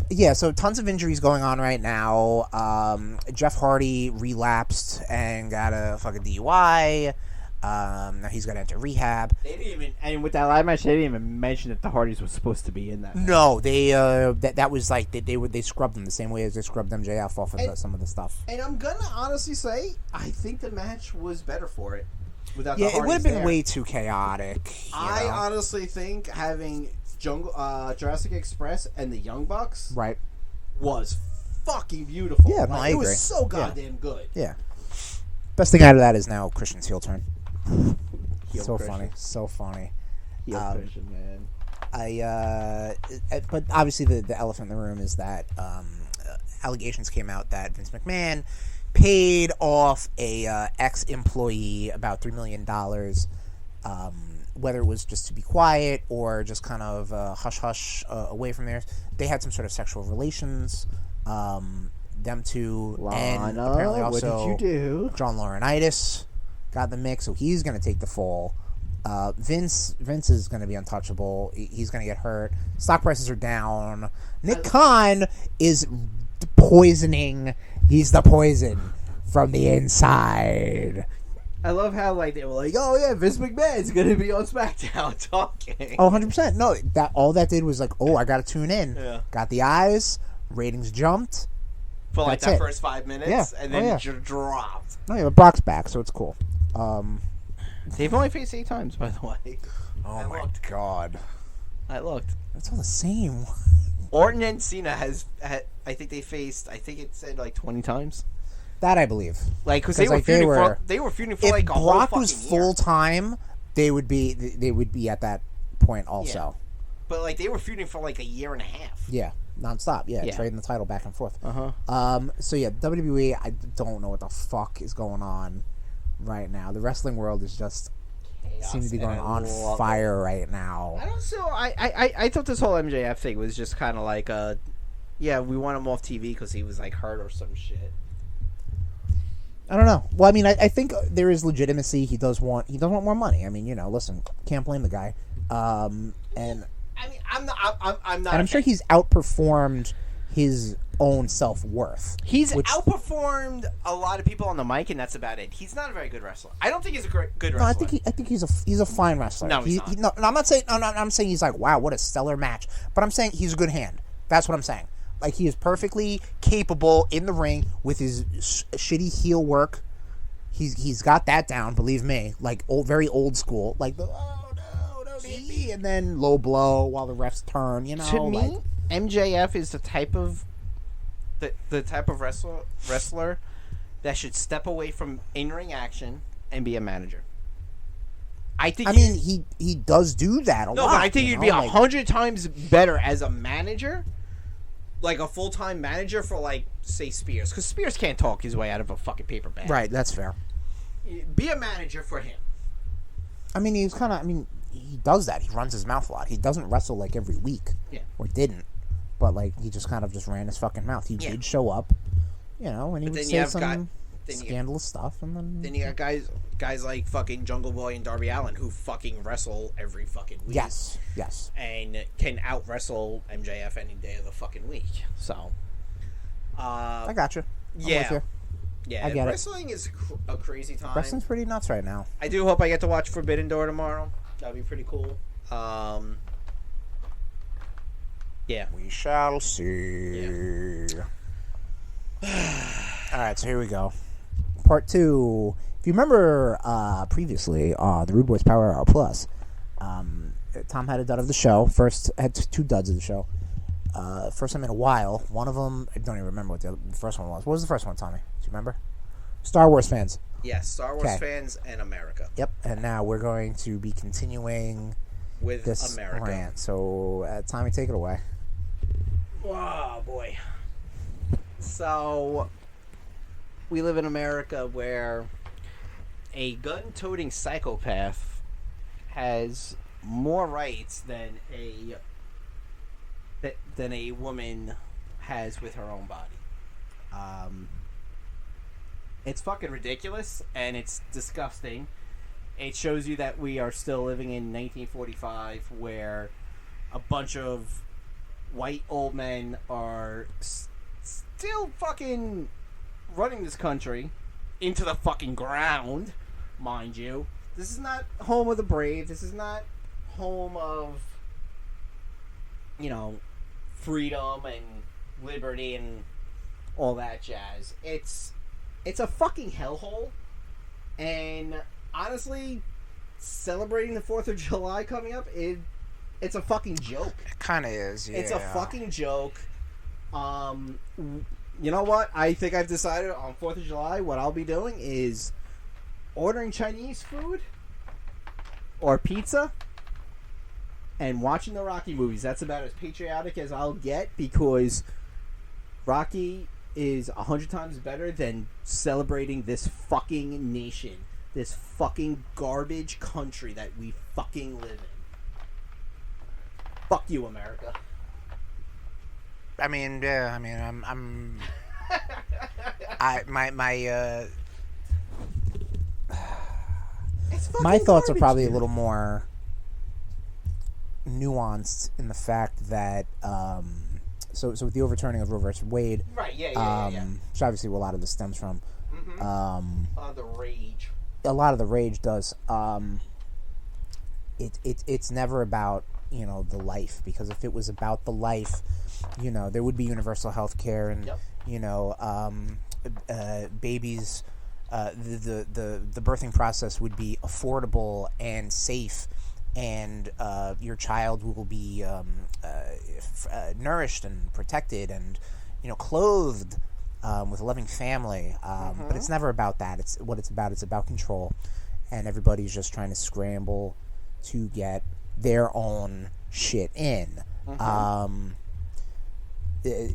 Yeah, so tons of injuries going on right now. Jeff Hardy relapsed and got a fucking DUI. Now he's got to enter rehab. They didn't even, and with that live match, they didn't even mention that the Hardys was supposed to be in that match. No, they that was like they scrubbed them the same way as they scrubbed MJF off of some of the stuff. And I'm gonna honestly say, I think the match was better for it without the Yeah, Hardys. it would have been there. way too chaotic. I know? honestly think having Jurassic Express and the Young Bucks right was fucking beautiful. Yeah, no, I it agree. was so goddamn good. Yeah. Best thing out of that is now Christian's heel turn. Heel so Christian. funny, so funny. Heel Christian, man. But obviously the elephant in the room is that allegations came out that Vince McMahon paid off a ex-employee about $3 million, whether it was just to be quiet or just kind of hush-hush away from there. They had some sort of sexual relations, them two, Lana, and apparently also what did you do? John Laurinaitis got in the mix, so he's going to take the fall. Vince is going to be untouchable. He's going to get hurt. Stock prices are down. Nick Khan is poisoning. He's the poison from the inside. I love how they were like, oh yeah, Vince McMahon's gonna be on SmackDown talking. Oh, 100%. No, all that did was I got to tune in. Yeah. Got the eyes. Ratings jumped. For That's that it. first 5 minutes, and then it just dropped. No, yeah, but Brock's back, so it's cool. They've only faced 8 times, by the way. Oh my god. I looked. It's all the same. Orton and Cena I think they faced, I think it said 20 times. That I believe. Because they were feuding for if a Brock whole fucking was year. full time, they would be at that point also. Yeah. But they were feuding for a year and a half. Yeah, nonstop. Yeah, trading the title back and forth. So yeah, WWE. I don't know what the fuck is going on right now. The wrestling world is just seems to be going on fire right now. I thought this whole MJF thing was just kind of yeah, we want him off TV because he was hurt or some shit. I don't know. Well, I mean, I think there is legitimacy. He does want more money. I mean, listen, can't blame the guy. And I mean, I'm not. And I'm sure he's outperformed his own self-worth. He's outperformed a lot of people on the mic, and that's about it. He's not a very good wrestler. I don't think he's a good wrestler. No, I think he's a fine wrestler. No, he's not. No, I'm not saying. No, I'm saying he's wow, what a stellar match. But I'm saying he's a good hand. That's what I'm saying. He is perfectly capable in the ring with his shitty heel work. He's got that down, believe me. Very old school. Oh no, baby, and then low blow while the refs turn. To me, MJF is the type of wrestler that should step away from in-ring action and be a manager. I think. I mean, he does do that a lot. No, but I think you'd be like, 100 times better as a manager, like a full-time manager for, like, say Spears, because Spears can't talk his way out of a fucking paper bag. Right, that's fair. Be a manager for him. I mean, he's kind of. I mean, he does that. He runs his mouth a lot. He doesn't wrestle like every week. Yeah. Or didn't. But like he just kind of just ran his fucking mouth. He did show up, you know, and he would say some scandalous stuff, and then you got guys like fucking Jungle Boy and Darby Allin who fucking wrestle every fucking week. Yes. And can out wrestle MJF any day of the fucking week. So, I got you. Yeah. I get wrestling is a crazy time. Wrestling's pretty nuts right now. I do hope I get to watch Forbidden Door tomorrow. That'd be pretty cool. Yeah. We shall see. Yeah. All right, so here we go. Part 2. If you remember previously, the RudeBoyz Power Hour Plus, Tom had a dud of the show. First, had 2 duds of the show. First time in a while. One of them, I don't even remember what the first one was. What was the first one, Tommy? Do you remember? Star Wars fans. Yes, Star Wars fans and America. Yep, and now we're going to be continuing with this America. Rant. So, Tommy, take it away. Oh, boy. So, we live in America where a gun-toting psychopath has more rights than a woman has with her own body. It's fucking ridiculous, and it's disgusting. It shows you that we are still living in 1945, where a bunch of white old men are still fucking running this country into the fucking ground, mind you. This is not home of the brave. This is not home of, you know, freedom and liberty and all that jazz. It's a fucking hellhole. And honestly, celebrating the 4th of July coming up, it's a fucking joke. It kind of is, yeah. It's a fucking joke. You know what? I think I've decided on 4th of July what I'll be doing is ordering Chinese food or pizza and watching the Rocky movies. That's about as patriotic as I'll get, because Rocky is 100 times better than celebrating this fucking nation, this fucking garbage country that we fucking live in. Fuck you, America. I mean, yeah. I mean, I'm. My thoughts are probably a little more nuanced in the fact that, so with the overturning of Roe vs. Wade, right? Yeah. Which obviously a lot of this stems from. Mm-hmm. A lot of the rage. A lot of the rage does. It's never about, you know, the life, because if it was about the life, you know, there would be universal health care and you know, babies, the birthing process would be affordable and safe, and your child will be nourished and protected and, you know, clothed with a loving family. But it's never about that. It's about control, and everybody's just trying to scramble to get their own shit in.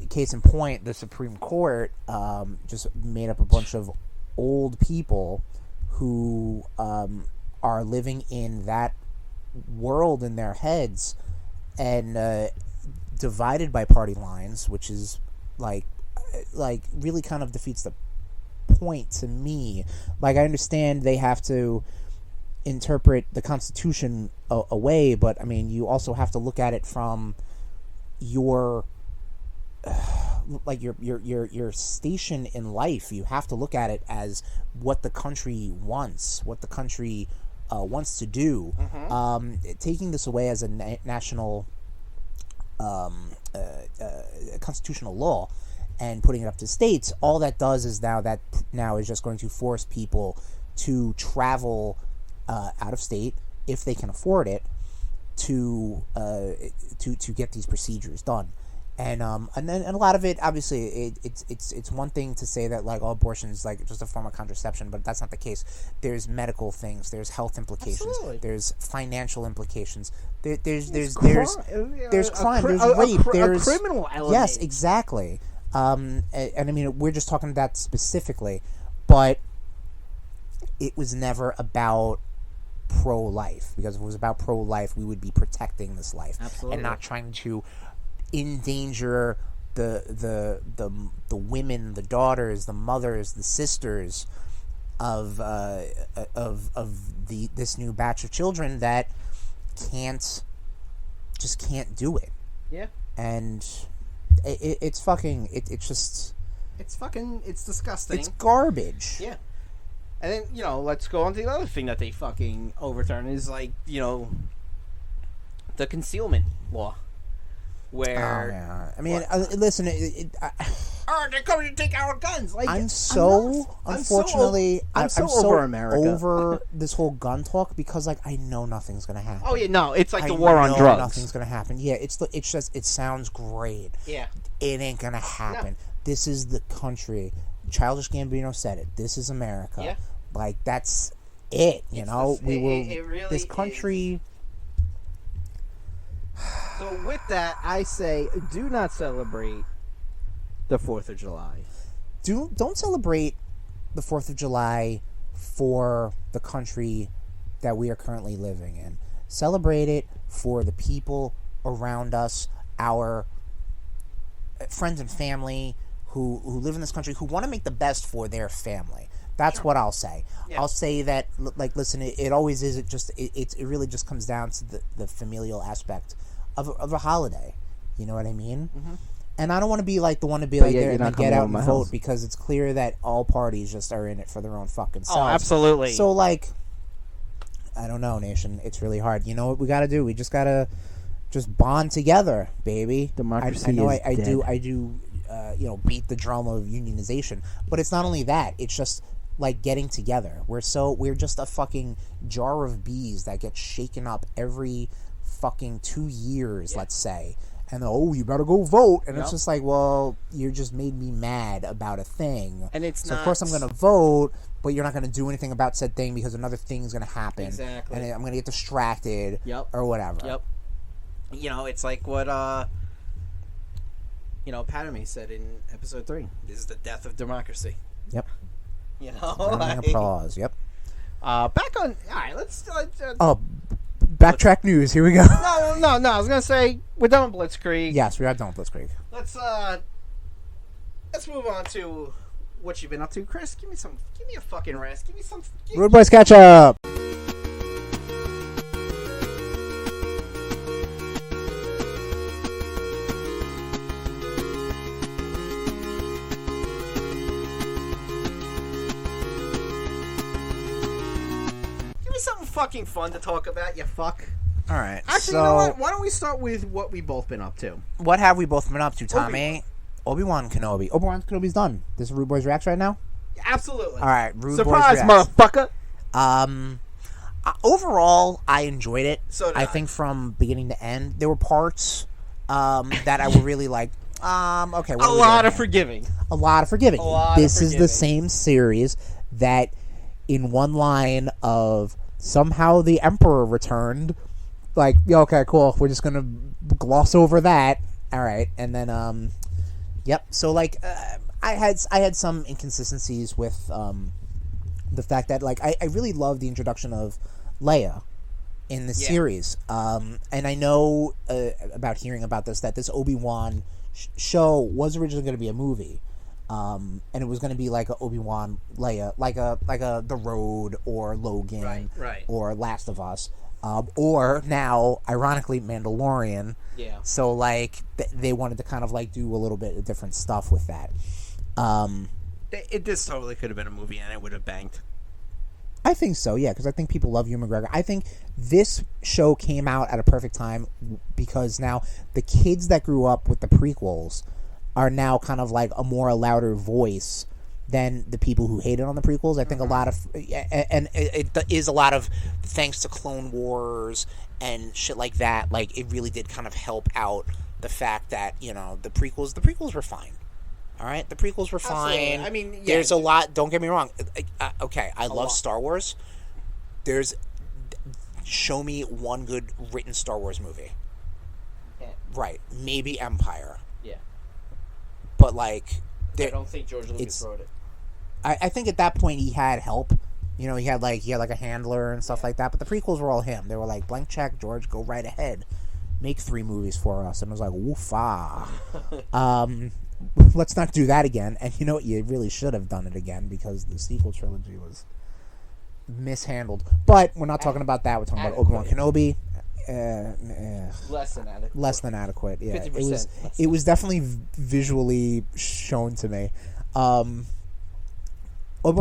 Case in point, the Supreme Court just made up a bunch of old people who are living in that world in their heads and divided by party lines, which is like really kind of defeats the point to me. Like, I understand they have to interpret the Constitution away, but I mean, you also have to look at it from your like your station in life. You have to look at it as what the country wants, what the country wants to do. Taking this away as a national constitutional law and putting it up to states, all that does is now is just going to force people to travel out of state, if they can afford it, to get these procedures done. And then a lot of it, obviously, it's one thing to say that like all abortion is like just a form of contraception, but that's not the case. There's medical things, there's health implications, Absolutely. there's financial implications, there's crime, there's rape, there's a criminal element. Yes, exactly. And I mean, we're just talking about that specifically, but it was never about pro-life, because if it was about pro-life, we would be protecting this life. Absolutely. And not trying to endanger the women, the daughters, the mothers, the sisters of this new batch of children that can't do it. Yeah. And it's fucking it's disgusting. It's garbage. Yeah. And then, let's go on to the other thing that they fucking overturn is, like, the concealment law. Where... Oh, yeah. I mean, listen, they're coming to take our guns! Like, I'm so over America. over this whole gun talk, because, like, I know nothing's gonna happen. Oh, yeah, no, it's like the war on drugs. Nothing's gonna happen. Yeah, it sounds great. Yeah. It ain't gonna happen. No. This is the country. Childish Gambino said it. This is America. Yeah. Like, that's it, you know? It really this country... So with that, I say, do not celebrate the 4th of July. Don't celebrate the 4th of July for the country that we are currently living in. Celebrate it for the people around us, our friends and family who live in this country, who want to make the best for their family. That's what I'll say. Yeah. I'll say that, like, listen, it always is. It really just comes down to the familial aspect of a holiday. You know what I mean? Mm-hmm. And I don't want to be like the one to be like there and then get out and vote house. Because it's clear that all parties just are in it for their own fucking selves. Oh, absolutely. So, like, I don't know, nation. It's really hard. You know what we got to do? We just got to just bond together, baby. Democracy I do. Beat the drum of unionization, but it's not only that. It's just like getting together. We're just a fucking jar of bees that gets shaken up every fucking 2 years, let's say. And you better go vote. And it's just like, well, you just made me mad about a thing. And so of course I'm going to vote, but you're not going to do anything about said thing because another thing's going to happen. Exactly. And I'm going to get distracted. Yep. Or whatever. Yep. It's like what Padme said in episode 3. This is the death of democracy. Yep. Like, applause. Yep. Back on. All right, let's backtrack news. Here we go. No. I was gonna say we're done with Blitzkrieg. Yes, we are done with Blitzkrieg. Let's move on to what you've been up to, Chris. Give me a fucking rest. Give me some. RudeBoyz CatchUp. Something fucking fun to talk about, you fuck. All right. Actually, you know what? Why don't we start with what we've both been up to? What have we both been up to, Tommy? Obi-Wan Kenobi. Obi-Wan Kenobi's done. This is RudeBoyz Reacts right now? Absolutely. All right. RudeBoyz Surprise, Reacts. motherfucker. Overall, I enjoyed it. So did I think from beginning to end, there were parts that I were really like, okay. A lot of forgiving. This is the same series that, in one line of somehow the Emperor returned, like, okay, cool, we're just gonna gloss over that. All right. And then yep, so like I had some inconsistencies with the fact that, like, I really love the introduction of Leia in the series, and I know about hearing about that this Obi-Wan show was originally going to be a movie. And it was going to be like a Obi-Wan Leia, like a The Road or Logan, right. or Last of Us, or now, ironically, Mandalorian. Yeah. So like they wanted to kind of like do a little bit of different stuff with that. This totally could have been a movie and it would have banked. I think so, yeah, because I think people love Ewan McGregor. I think this show came out at a perfect time because now the kids that grew up with the prequels are now kind of like a louder voice than the people who hated on the prequels. I think a lot of, and it is a lot of thanks to Clone Wars and shit like that. Like, it really did kind of help out the fact that, you know, the prequels were fine. All right, the prequels were fine. Absolutely. I mean, yeah, there's a lot. Don't get me wrong. Okay, I love lot. Star Wars. Show me one good written Star Wars movie. Yeah. Right, maybe Empire. Yeah. But like, I don't think George Lucas wrote it. I think at that point he had help. You know, he had like a handler and stuff like that. But the prequels were all him. They were like, blank check, George, go right ahead, make 3 movies for us. And I was like, woofa. Let's not do that again. And you know what? You really should have done it again because the sequel trilogy was mishandled. But we're not talking about that. We're talking about Obi-Wan Kenobi. Less than adequate. Less than adequate. Yeah, 50%. It was definitely visually shown to me. Obi-Wan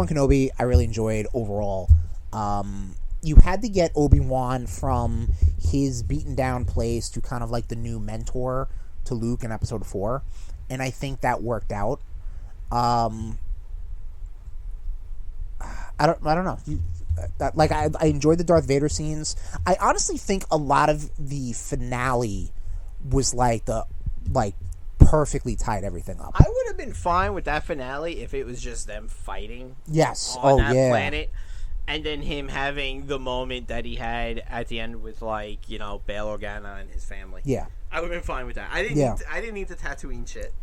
Kenobi, I really enjoyed overall. You had to get Obi-Wan from his beaten down place to kind of like the new mentor to Luke in Episode 4. And I think that worked out. I don't know. I enjoyed the Darth Vader scenes. I honestly think a lot of the finale was perfectly tied everything up. I would have been fine with that finale if it was just them fighting. Yes. On that planet. And then him having the moment that he had at the end with, like, you know, Bail Organa and his family. Yeah. I would have been fine with that. I didn't need the Tatooine shit.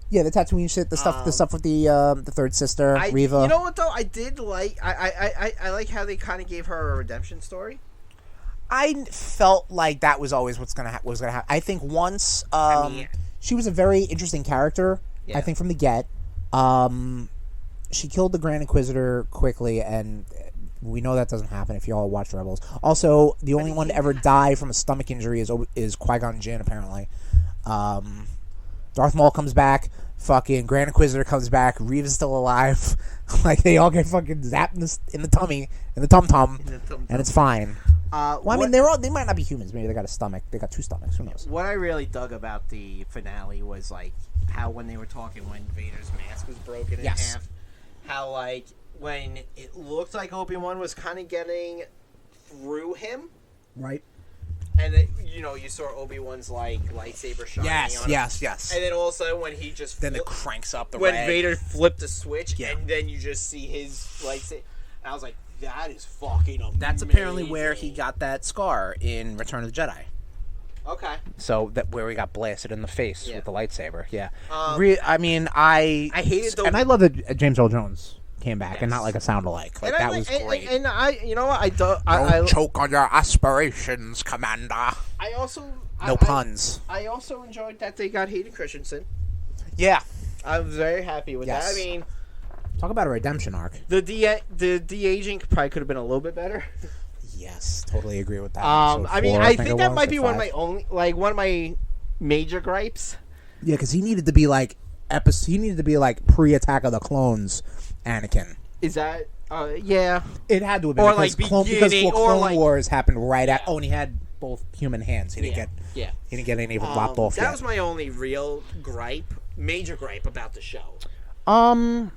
Yeah, the Tatooine shit, the stuff with the third sister, Reva. You know what though? I did like. I like how they kind of gave her a redemption story. I felt like that was always what's gonna happen. I think once she was a very interesting character. Yeah. I think from the get, she killed the Grand Inquisitor quickly, and we know that doesn't happen if y'all watch Rebels. Also, the only one to ever die from a stomach injury is Qui-Gon Jinn, apparently. Darth Maul comes back, fucking Grand Inquisitor comes back, Reeve is still alive. Like, they all get fucking zapped in the tummy, in the tum-tum, and it's fine. Well, I mean, they might not be humans. Maybe they got a stomach. They got 2 stomachs. Who knows? What I really dug about the finale was, like, how when they were talking when Vader's mask was broken in half, how, like, when it looked like Obi-Wan was kind of getting through him. Right. And then, you know, you saw Obi-Wan's, like, lightsaber shining on him. Yes. And then all of a sudden, when he just... Then it cranks up the when ray. Vader flipped the switch, and then you just see his lightsaber. And I was like, that is fucking amazing. That's apparently where he got that scar in Return of the Jedi. Okay. So, where he got blasted in the face with the lightsaber. Yeah. I hated the... And I love that James Earl Jones came back and not like a sound-alike. Like, that was great. And I, you know what, Don't choke on your aspirations, Commander. I also... No puns. I also enjoyed that they got Hayden Christensen. Yeah. I was very happy with that. I mean... Talk about a redemption arc. The de-aging probably could have been a little bit better. Yes, totally agree with that. I mean, I think that might be one of my major gripes. Yeah, because he needed to be like pre-Attack of the Clones Anakin. Is that yeah? It had to have been or because like Clone Wars happened right at. Oh, and he had both human hands. He didn't get any of it lopped off. That was my only real major gripe about the show. I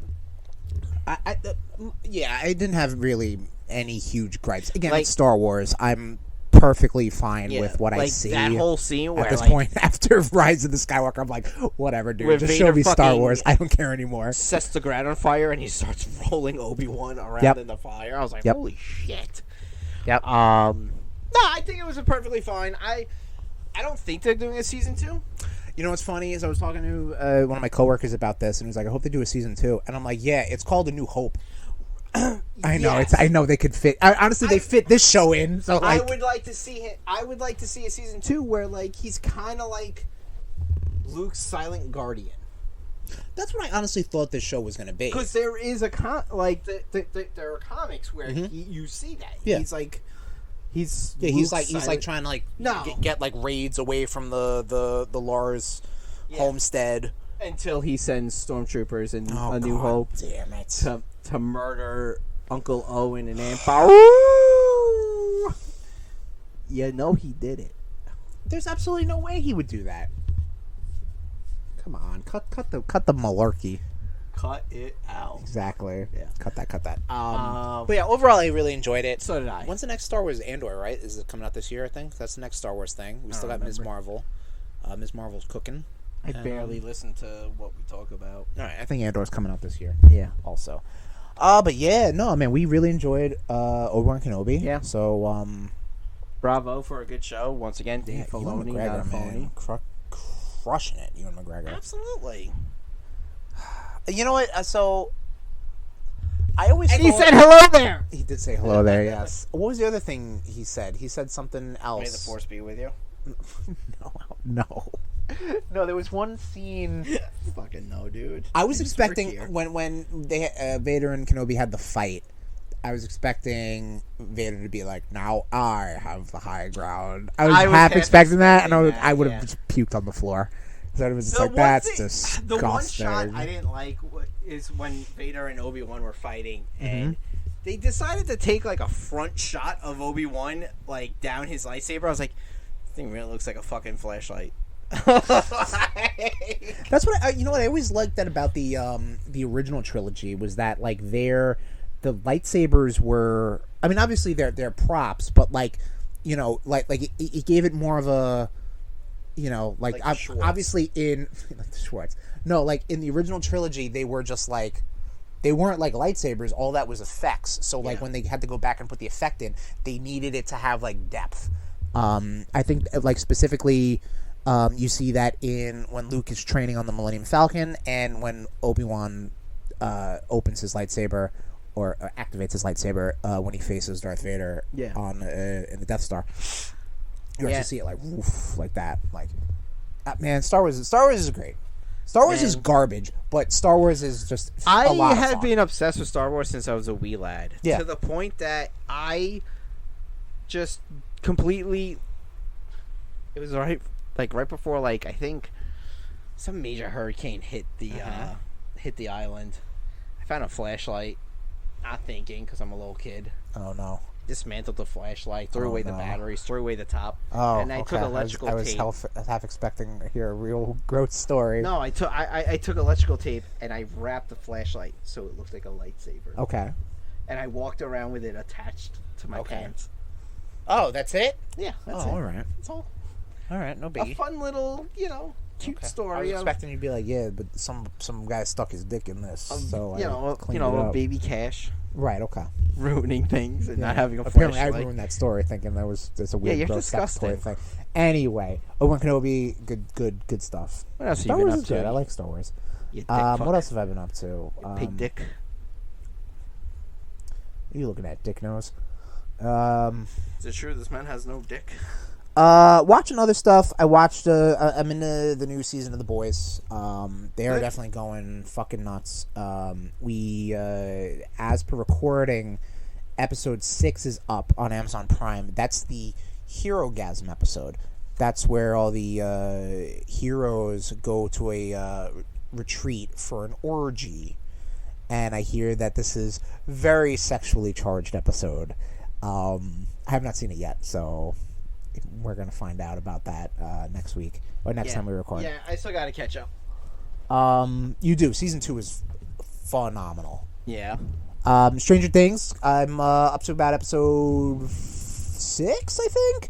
didn't have really any huge gripes. Again, like, it's Star Wars. I'm perfectly fine with what I see. That whole scene where, at this point, after Rise of the Skywalker, I'm like, whatever, dude. Just show me Star Wars. I don't care anymore. Sets the ground on fire and he starts rolling Obi-Wan around in the fire. I was like, holy shit. Yep. No, I think it was perfectly fine. I don't think they're doing a season 2. You know what's funny is I was talking to one of my coworkers about this, and he was like, "I hope they do a season 2." And I'm like, "Yeah, it's called A New Hope." I know I know they could fit. Honestly, they fit this show in. So like, I would like to see it. I would like to see a season 2 where like he's kind of like Luke's silent guardian. That's what I honestly thought this show was going to be. Because there is a there are comics where you see that he's like. He's like trying to like get like raids away from the Lars homestead until he sends stormtroopers in A New Hope. Damn it! To murder Uncle Owen and Aunt Beru. You know he did it. There's absolutely no way he would do that. Come on, cut the malarkey. Cut it out. Exactly. Yeah. Cut that. But yeah, overall, I really enjoyed it. So did I. When's the next Star Wars Andor, right? Is it coming out this year, I think? That's the next Star Wars thing. We still got Ms. Marvel. Ms. Marvel's cooking. I barely listen to what we talk about. All right, I think Andor's coming out this year. Yeah. Also. But yeah, no, man, we really enjoyed Obi-Wan Kenobi. Yeah. So, bravo for a good show. Once again, Dave Filoni, Ewan not a McGregor, phony. man, crushing it, Ewan McGregor. Absolutely. You know what? So, I always And he thought- said hello there. He did say hello there, yes. What was the other thing he said? He said something else. May the force be with you. No. No, there was one scene. Fucking no, dude. I was expecting when they Vader and Kenobi had the fight. I was expecting Vader to be like, "Now I have the high ground." I was half expecting that, and I would have just puked on the floor. So it was just like, that's disgusting. The one shot I didn't like is when Vader and Obi-Wan were fighting, and they decided to take like a front shot of Obi-Wan like down his lightsaber. I was like, this thing really looks like a fucking flashlight. That's what you know what I always liked that about the original trilogy was that like the lightsabers were, I mean, obviously they're props, but like, you know, like it gave it more of a, you know, like obviously in like the Schwartz. No, like in the original trilogy they were just like, they weren't like lightsabers, all that was effects. So like when they had to go back and put the effect in, they needed it to have like depth. I think like specifically you see that in when Luke is training on the Millennium Falcon and when Obi-Wan opens his lightsaber or activates his lightsaber when he faces Darth Vader on in the Death Star. You actually see it like woof, like that. Like, man, Star Wars is great. Star Wars is garbage, but Star Wars is just a lot of fun. been obsessed with Star Wars since I was a wee lad. Yeah. To the point that I just completely... It was right before, like, I think some major hurricane hit the island. I found a flashlight, not thinking, because I'm a little kid. Oh, no. Dismantled the flashlight, threw away the batteries, threw away the top. Oh, and I took electrical tape. I was half expecting to hear a real gross story. No, I took electrical tape and I wrapped the flashlight so it looked like a lightsaber. Okay. And I walked around with it attached to my pants. Oh, that's it? Yeah, that's it. All right. That's all. All right, no biggie. A fun little, cute story. I was expecting you to be like, yeah, but some guy stuck his dick in this, so a baby Cash. Right. Okay. Ruining things and not having a Apparently, flashlight. I ruined that story thinking that's a weird, you're gross sex toy disgusting. thing. Anyway, Obi-Wan Kenobi, good stuff. What else Star have you Wars been is up to? good. I like Star Wars. You dick What fuck. else have I been up to? Pig dick. What are you looking at, dick nose? Is it true this man has no dick? Watching other stuff. I watched. I'm into the new season of The Boys. They are definitely going fucking nuts. We, as per recording, episode 6 is up on Amazon Prime. That's the Hero-gasm episode. That's where all the heroes go to a retreat for an orgy. And I hear that this is very sexually charged episode. I have not seen it yet, so we're going to find out about that next week or next time we record. Yeah, I still got to catch up. You do. Season 2 is phenomenal. Yeah. Stranger Things. I'm up to about episode 6, I think.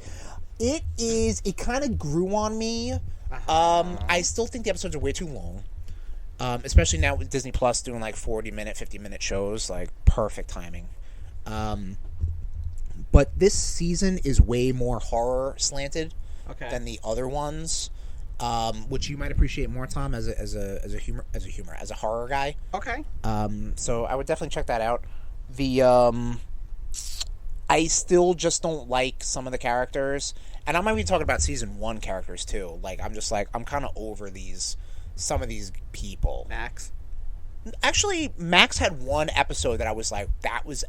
It kind of grew on me. I still think the episodes are way too long. Especially now with Disney Plus doing like 40-minute, 50-minute shows, like perfect timing. But this season is way more horror slanted than the other ones, which you might appreciate more, Tom, as a horror guy. Okay. So I would definitely check that out. I still just don't like some of the characters, and I might be talking about season 1 characters too. Like I'm kind of over some of these people. Max. Actually, Max had one episode that I was like, that was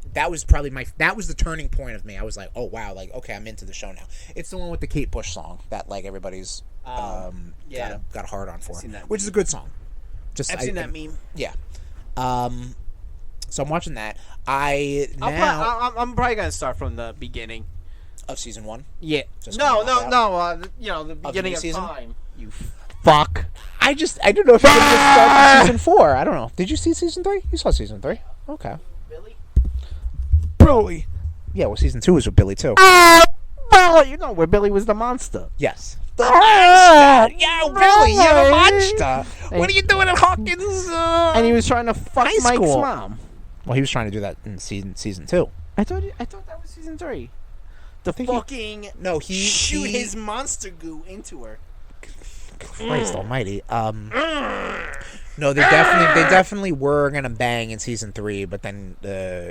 probably that was the turning point of me. I was like, oh wow, like okay, I'm into the show now. It's the one with the Kate Bush song that like everybody's got a hard on for, which is a good song. I've seen that meme. Yeah. So I'm watching that. I'm probably gonna start from the beginning of season 1. Yeah. Just the beginning of season? time. You fuck. I don't know if you're going to just start with season 4. I don't know. Did you see season 3? You saw season 3. Okay. Billy? Billy. Yeah, well, season 2 was with Billy, too. I'll let you know where Billy was the monster. Yes. The monster! Yo, Billy, you're the monster! What are you doing at Hawkins? And he was trying to fuck high Mike's school. mom. Well, he was trying to do that in season 2. I thought that was season 3. No, he shoot his monster goo into her. Christ almighty. No, they definitely were gonna bang in season 3, but then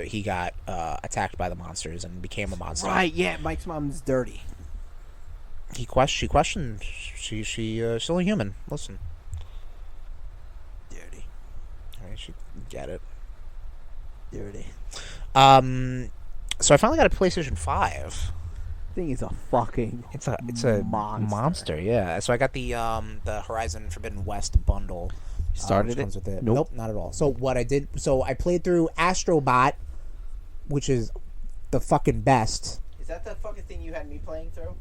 he got attacked by the monsters and became a monster. Right? Yeah, Mike's mom's dirty. She questioned. She's still a human. Listen. Dirty. I mean, she get it. Dirty. So I finally got a PlayStation 5. Thing is a fucking. It's a monster. Yeah. So I got the Horizon Forbidden West bundle. Started comes it? with it. Nope, not at all. So what I did? So I played through Astro Bot, which is the fucking best. Is that the fucking thing you had me playing through?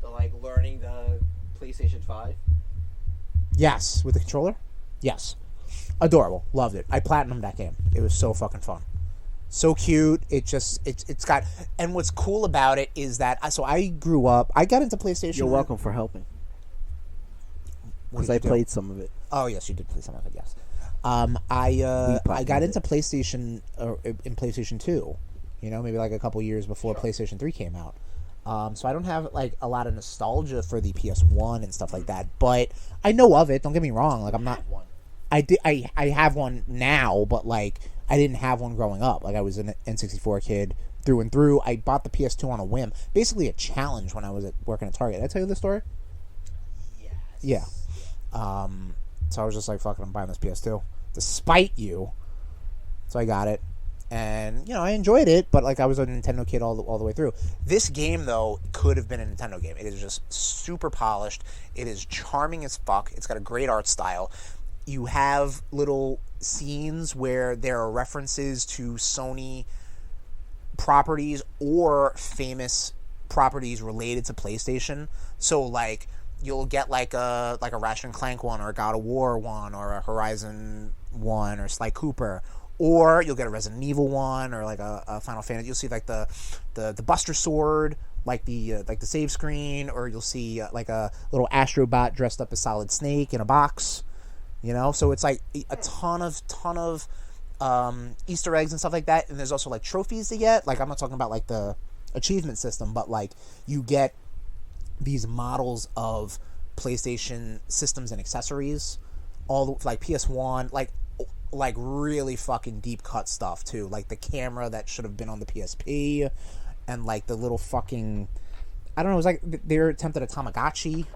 The learning the PlayStation 5. Yes, with the controller. Yes, adorable. Loved it. I platinumed that game. It was so fucking fun. So cute. It's got, and what's cool about it is that I grew up. I got into PlayStation. You're welcome for helping. Because I played some of it. Oh yes, you did play some of it. Yes. I got into PlayStation in PlayStation 2. You know, maybe like a couple years before PlayStation 3 came out. So I don't have like a lot of nostalgia for the PS1 and stuff like that, but I know of it. Don't get me wrong. Like I'm not one. I have one now, but like I didn't have one growing up. Like I was an N64 kid through and through. I bought the PS2 on a whim, basically a challenge when I was working at Target. Did I tell you this story? Yes. Yeah. So I was just like, fuck it, I'm buying this PS2 despite you. So I got it. And, you know, I enjoyed it, but, like, I was a Nintendo kid all the way through. This game, though, could have been a Nintendo game. It is just super polished. It is charming as fuck. It's got a great art style. You have little scenes where there are references to Sony properties or famous properties related to PlayStation. So, like, you'll get, like a Ratchet and Clank one or a God of War one or a Horizon one or Sly Cooper. Or you'll get a Resident Evil one, or like a Final Fantasy. You'll see like the Buster Sword, like the save screen, or you'll see like a little Astro bot dressed up as Solid Snake in a box. You know, so it's like a ton of Easter eggs and stuff like that. And there's also like trophies to get. Like I'm not talking about like the achievement system, but like you get these models of PlayStation systems and accessories, all like PS1, like really fucking deep cut stuff too, like the camera that should have been on the PSP, and like the little fucking, I don't know, it was like their attempt at a Tamagotchi,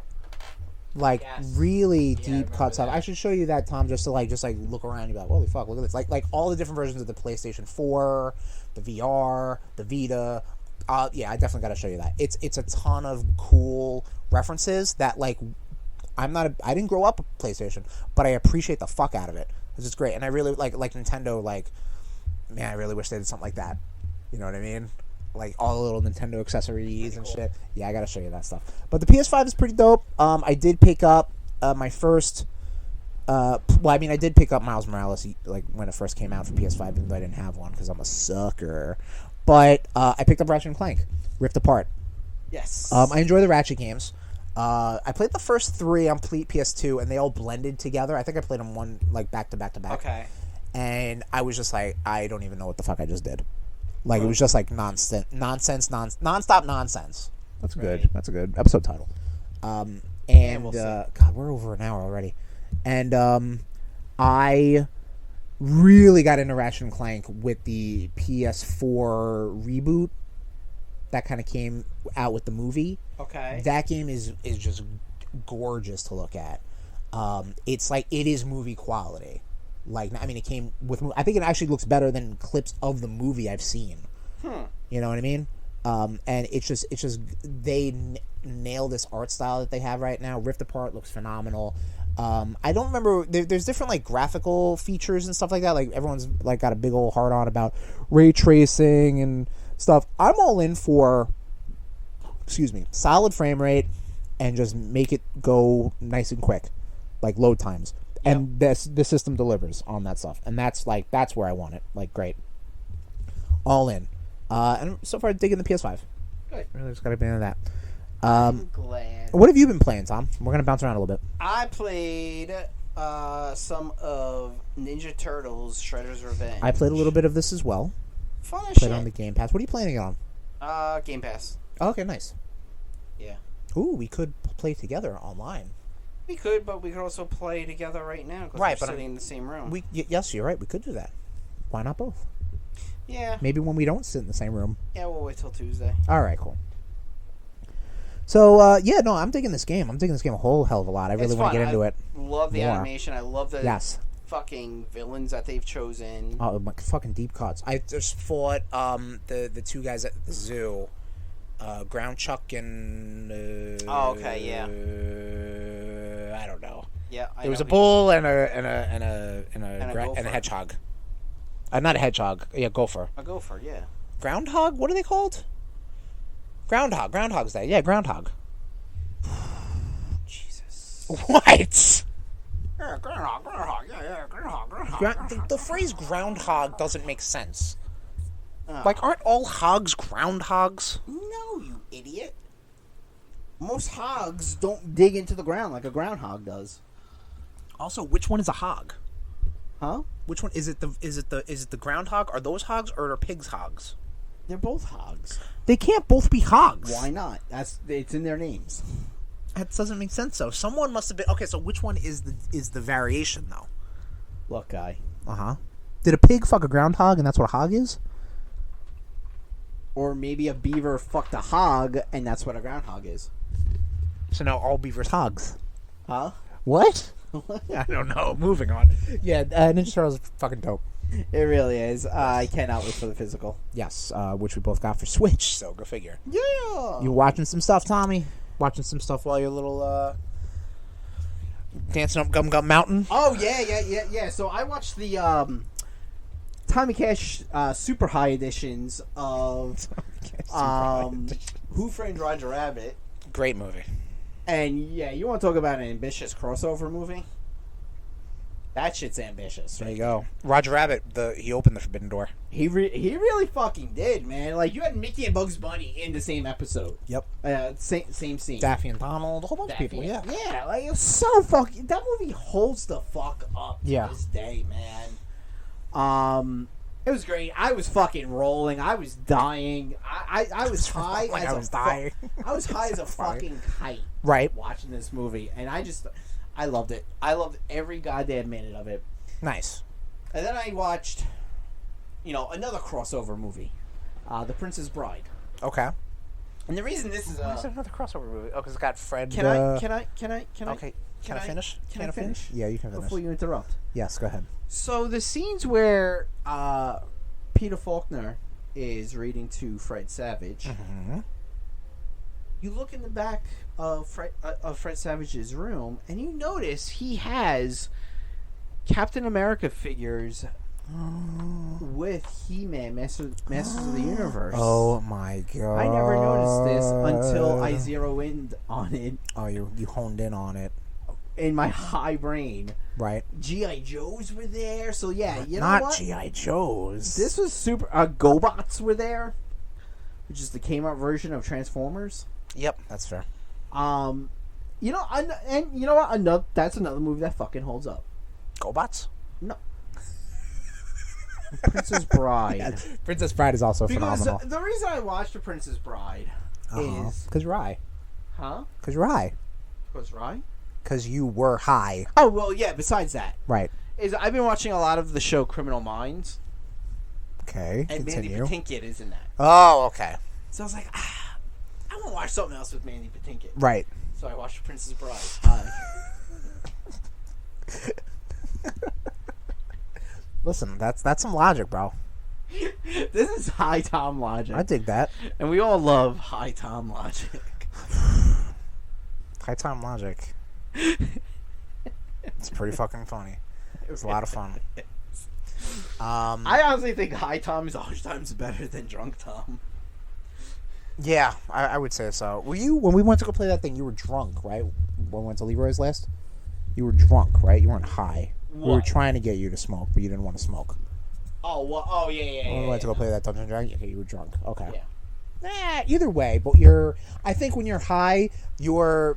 like really deep cut stuff. I should show you that, Tom, just to like look around and be like, holy fuck, look at this, like all the different versions of the PlayStation 4, the VR, the Vita. Yeah, I definitely got to show you that. It's a ton of cool references that like I didn't grow up with PlayStation, but I appreciate the fuck out of it. It's great, and I really like Nintendo. Like, man, I really wish they did something like that. You know what I mean? Like all the little Nintendo accessories and shit. Yeah, I gotta show you that stuff. But the PS5 is pretty dope. I did pick up my first. I did pick up Miles Morales like when it first came out for PS5, even though I didn't have one because I'm a sucker. But I picked up Ratchet and Clank, Rift Apart. Yes. I enjoy the Ratchet games. I played the first 3 on PS2, and they all blended together. I think I played them one like back to back to back. Okay. And I was just like, I don't even know what the fuck I just did. Like, it was just like nonstop nonsense. That's good. Right. That's a good episode title. And we'll God, we're over an hour already. And I really got into Ratchet and Clank with the PS4 reboot that kind of came out with the movie. Okay. That game is just gorgeous to look at. It's like, it is movie quality. Like, I mean, it came with, I think it actually looks better than clips of the movie I've seen. You know what I mean? And it's just they nail this art style that they have right now. Rift Apart looks phenomenal. I don't remember, there's different like graphical features and stuff like that. Like everyone's like got a big old heart on about ray tracing and stuff. I'm all in for, solid frame rate and just make it go nice and quick, like load times. And the system delivers on that stuff, and that's where I want it. Like, great, all in. And so far, digging the PS5. Good. Really just got to be into that. I'm glad. What have you been playing, Tom? We're gonna bounce around a little bit. I played some of Ninja Turtles: Shredder's Revenge. I played a little bit of this as well. Fun as Played shit. on the Game Pass. What are you playing it on? Game Pass. Oh, okay, nice. Yeah. Ooh, we could play together online. We could, but we could also play together right now because Right, we're but sitting in the same room. Yes, you're right. We could do that. Why not both? Yeah. Maybe when we don't sit in the same room. Yeah, we'll wait till Tuesday. All right, cool. So, I'm digging this game. I'm digging this game a whole hell of a lot. I really want to get into it. Love the more. animation. I love the Yes. fucking villains that they've chosen. Oh, my fucking deep cuts. I just fought the two guys at the zoo. Ground Chuck and... Oh, okay, yeah. I don't know. Yeah, There was a bull and a gopher. hedgehog. Not a hedgehog. Yeah, gopher. A gopher, yeah. Groundhog? What are they called? Groundhog. Groundhog's Day. Yeah, groundhog. Jesus. What? Yeah, groundhog. Yeah, groundhog. The phrase groundhog doesn't make sense. Oh. Like, aren't all hogs groundhogs? No, you idiot. Most hogs don't dig into the ground like a groundhog does. Also, which one is a hog? Huh? Which one is it? Is it the groundhog? Are those hogs or are pigs hogs? They're both hogs. They can't both be hogs. Why not? It's in their names. That doesn't make sense. So someone must have been okay. So which one is the variation though? Look, guy. Did a pig fuck a groundhog, and that's what a hog is? Or maybe a beaver fucked a hog, and that's what a groundhog is. So now all beavers hogs. Huh? What? I don't know. Moving on. Yeah, Ninja Turtles is fucking dope. It really is. I cannot wait for the physical. Yes, which we both got for Switch. So go figure. Yeah. You watching some stuff, Tommy? Watching some stuff while you're a little dancing up Gum Gum Mountain? Oh yeah. So I watched the Tommy Cash Super High editions of Who Framed Roger Rabbit. Great movie. And yeah, you want to talk about an ambitious crossover movie? That shit's ambitious. There you go. Roger Rabbit, he opened the forbidden door. He really fucking did, man. Like, you had Mickey and Bugs Bunny in the same episode. Yep. Same scene. Daffy and Donald, a whole bunch of people, yeah. Yeah, like, it was so fucking... That movie holds the fuck up to this day, man. It was great. I was fucking rolling. I was dying. I was high like as I was dying. I was high as a fucking kite. Right. Watching this movie. And I loved it. I loved every goddamn minute of it. Nice. And then I watched, another crossover movie, The Princess Bride. Okay. And the reason this is Why is it another crossover movie? Oh, because it's got Fred. Can I Okay. Can I finish? Can I finish? Yeah, you can finish. Before you interrupt. Yes, go ahead. So the scenes where Peter Faulkner is reading to Fred Savage. Mm-hmm. You look in the back of Fred Savage's room, and you notice he has Captain America figures with He-Man, Masters of the Universe. Oh my god! I never noticed this until I zero in on it. Oh, you honed in on it in my high brain. Right. G.I. Joes were there, so yeah, you know Not what? G.I. Joes. This was super. GoBots were there, which is the came-out version of Transformers. Yep, that's fair. And you know what? That's another movie that fucking holds up. GoBots? No. Princess Bride. Yeah, Princess Bride is also phenomenal. The reason I watched The Princess Bride is because you're high. Huh? Because you're high. Because right? Because you were high. Oh well, yeah. Besides that, right? I've been watching a lot of the show Criminal Minds. Okay, and continue. Mandy Patinkin is in that. Oh, okay. So I was like, I want to watch something else with Mandy Patinkin. Right. So I watched Princess Bride. Hi. Listen, that's some logic, bro. This is high Tom logic. I dig that. And we all love high Tom logic. High Tom logic. It's pretty fucking funny. It's a lot of fun. I honestly think high Tom is 100 times better than drunk Tom. Yeah, I would say so. Were you, when we went to go play that thing, you were drunk, right? When we went to Leroy's last? You were drunk, right? You weren't high. What? We were trying to get you to smoke, but you didn't want to smoke. Oh, well, oh yeah. When we went to go play that Dungeons & Dragons, okay, you were drunk. Okay. Yeah. Either way, but I think when you're high, your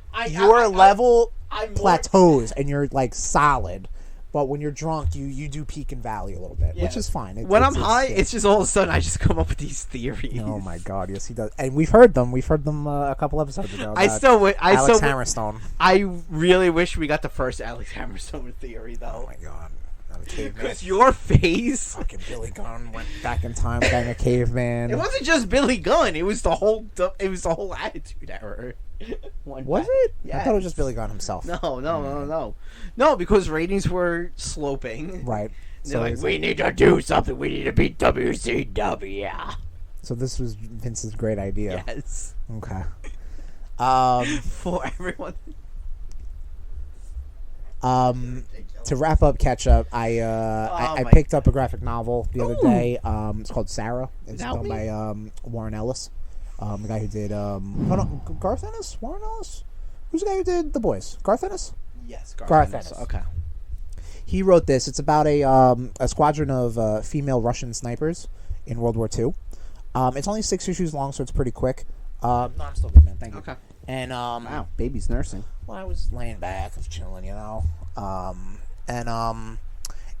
level plateaus and you're like solid. But when you're drunk, you do peak and valley a little bit, which is fine. When I'm high, it's just all of a sudden I just come up with these theories. Oh my god, yes he does, and we've heard them. We've heard them a couple episodes ago. Alex Hammerstone. I really wish we got the first Alex Hammerstone theory, though. Oh my god, because your face. Fucking Billy Gunn went back in time, being a caveman. It wasn't just Billy Gunn. It was the whole Attitude Era. Was it? Yes. I thought it was just Billy Gunn himself. No, because ratings were sloping. Right. So they're like, we need to do something. We need to beat WCW. So this was Vince's great idea. Yes. Okay. For everyone. To wrap up CatchUp, I picked up a graphic novel the other day. It's called Sara. It's done by Warren Ellis. The guy who did Garth Ennis? Warren Ellis? Who's the guy who did The Boys? Garth Ennis? Yes, Garth Ennis. Okay. He wrote this. It's about a squadron of female Russian snipers in World War II. It's only 6 issues long, so it's pretty quick. No, I'm still good, man. Thank you. Okay. And wow, baby's nursing. Well, I was laying back, I was chilling, you know.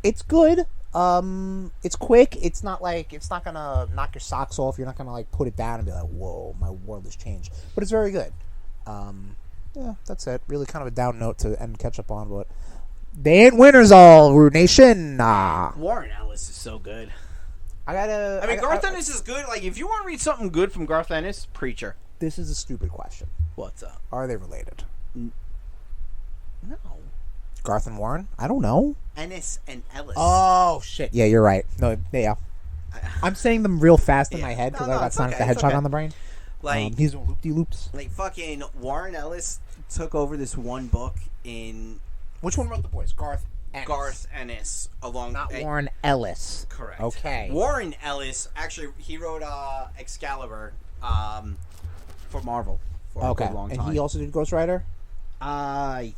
It's good. It's quick. It's not gonna knock your socks off. You're not gonna like put it down and be like, "Whoa, my world has changed." But it's very good. Yeah, that's it. Really, kind of a down note to end CatchUp on, but they ain't winners all, RudeNation. Nah. Warren Ellis is so good. Garth Ennis is good. Like, if you want to read something good from Garth Ennis, Preacher. This is a stupid question. What's up? Are they related? No. Garth and Warren? I don't know. Ennis and Ellis. Oh, shit. Yeah, you're right. No, yeah. I'm saying them real fast in my head because I got Sonic the Hedgehog on the brain. Like, he's loop-de-loops. Like, fucking Warren Ellis took over this one book in... Which one wrote The Boys? Garth Ennis. Not Warren Ellis. Correct. Okay. Warren Ellis, actually, he wrote Excalibur for Marvel for a good long time. And he also did Ghost Rider? I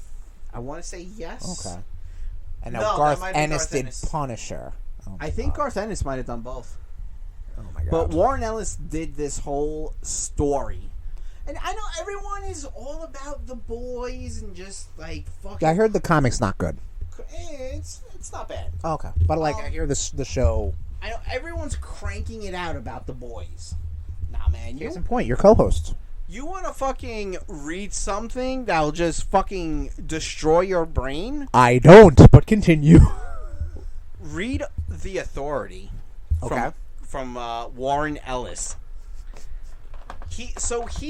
want to say yes. Okay. And now Garth Ennis did Punisher. Oh I think Garth Ennis might have done both. Oh my god. But Warren Ellis did this whole story. And I know everyone is all about The Boys and just like fucking... Yeah, I heard the comic's not good. It's not bad. Oh, okay. But like I hear the show... I know everyone's cranking it out about The Boys. Nah, man. Case in point, your co-host. You want to fucking read something that'll just fucking destroy your brain? I don't, but continue. Read The Authority. Okay. From Warren Ellis. He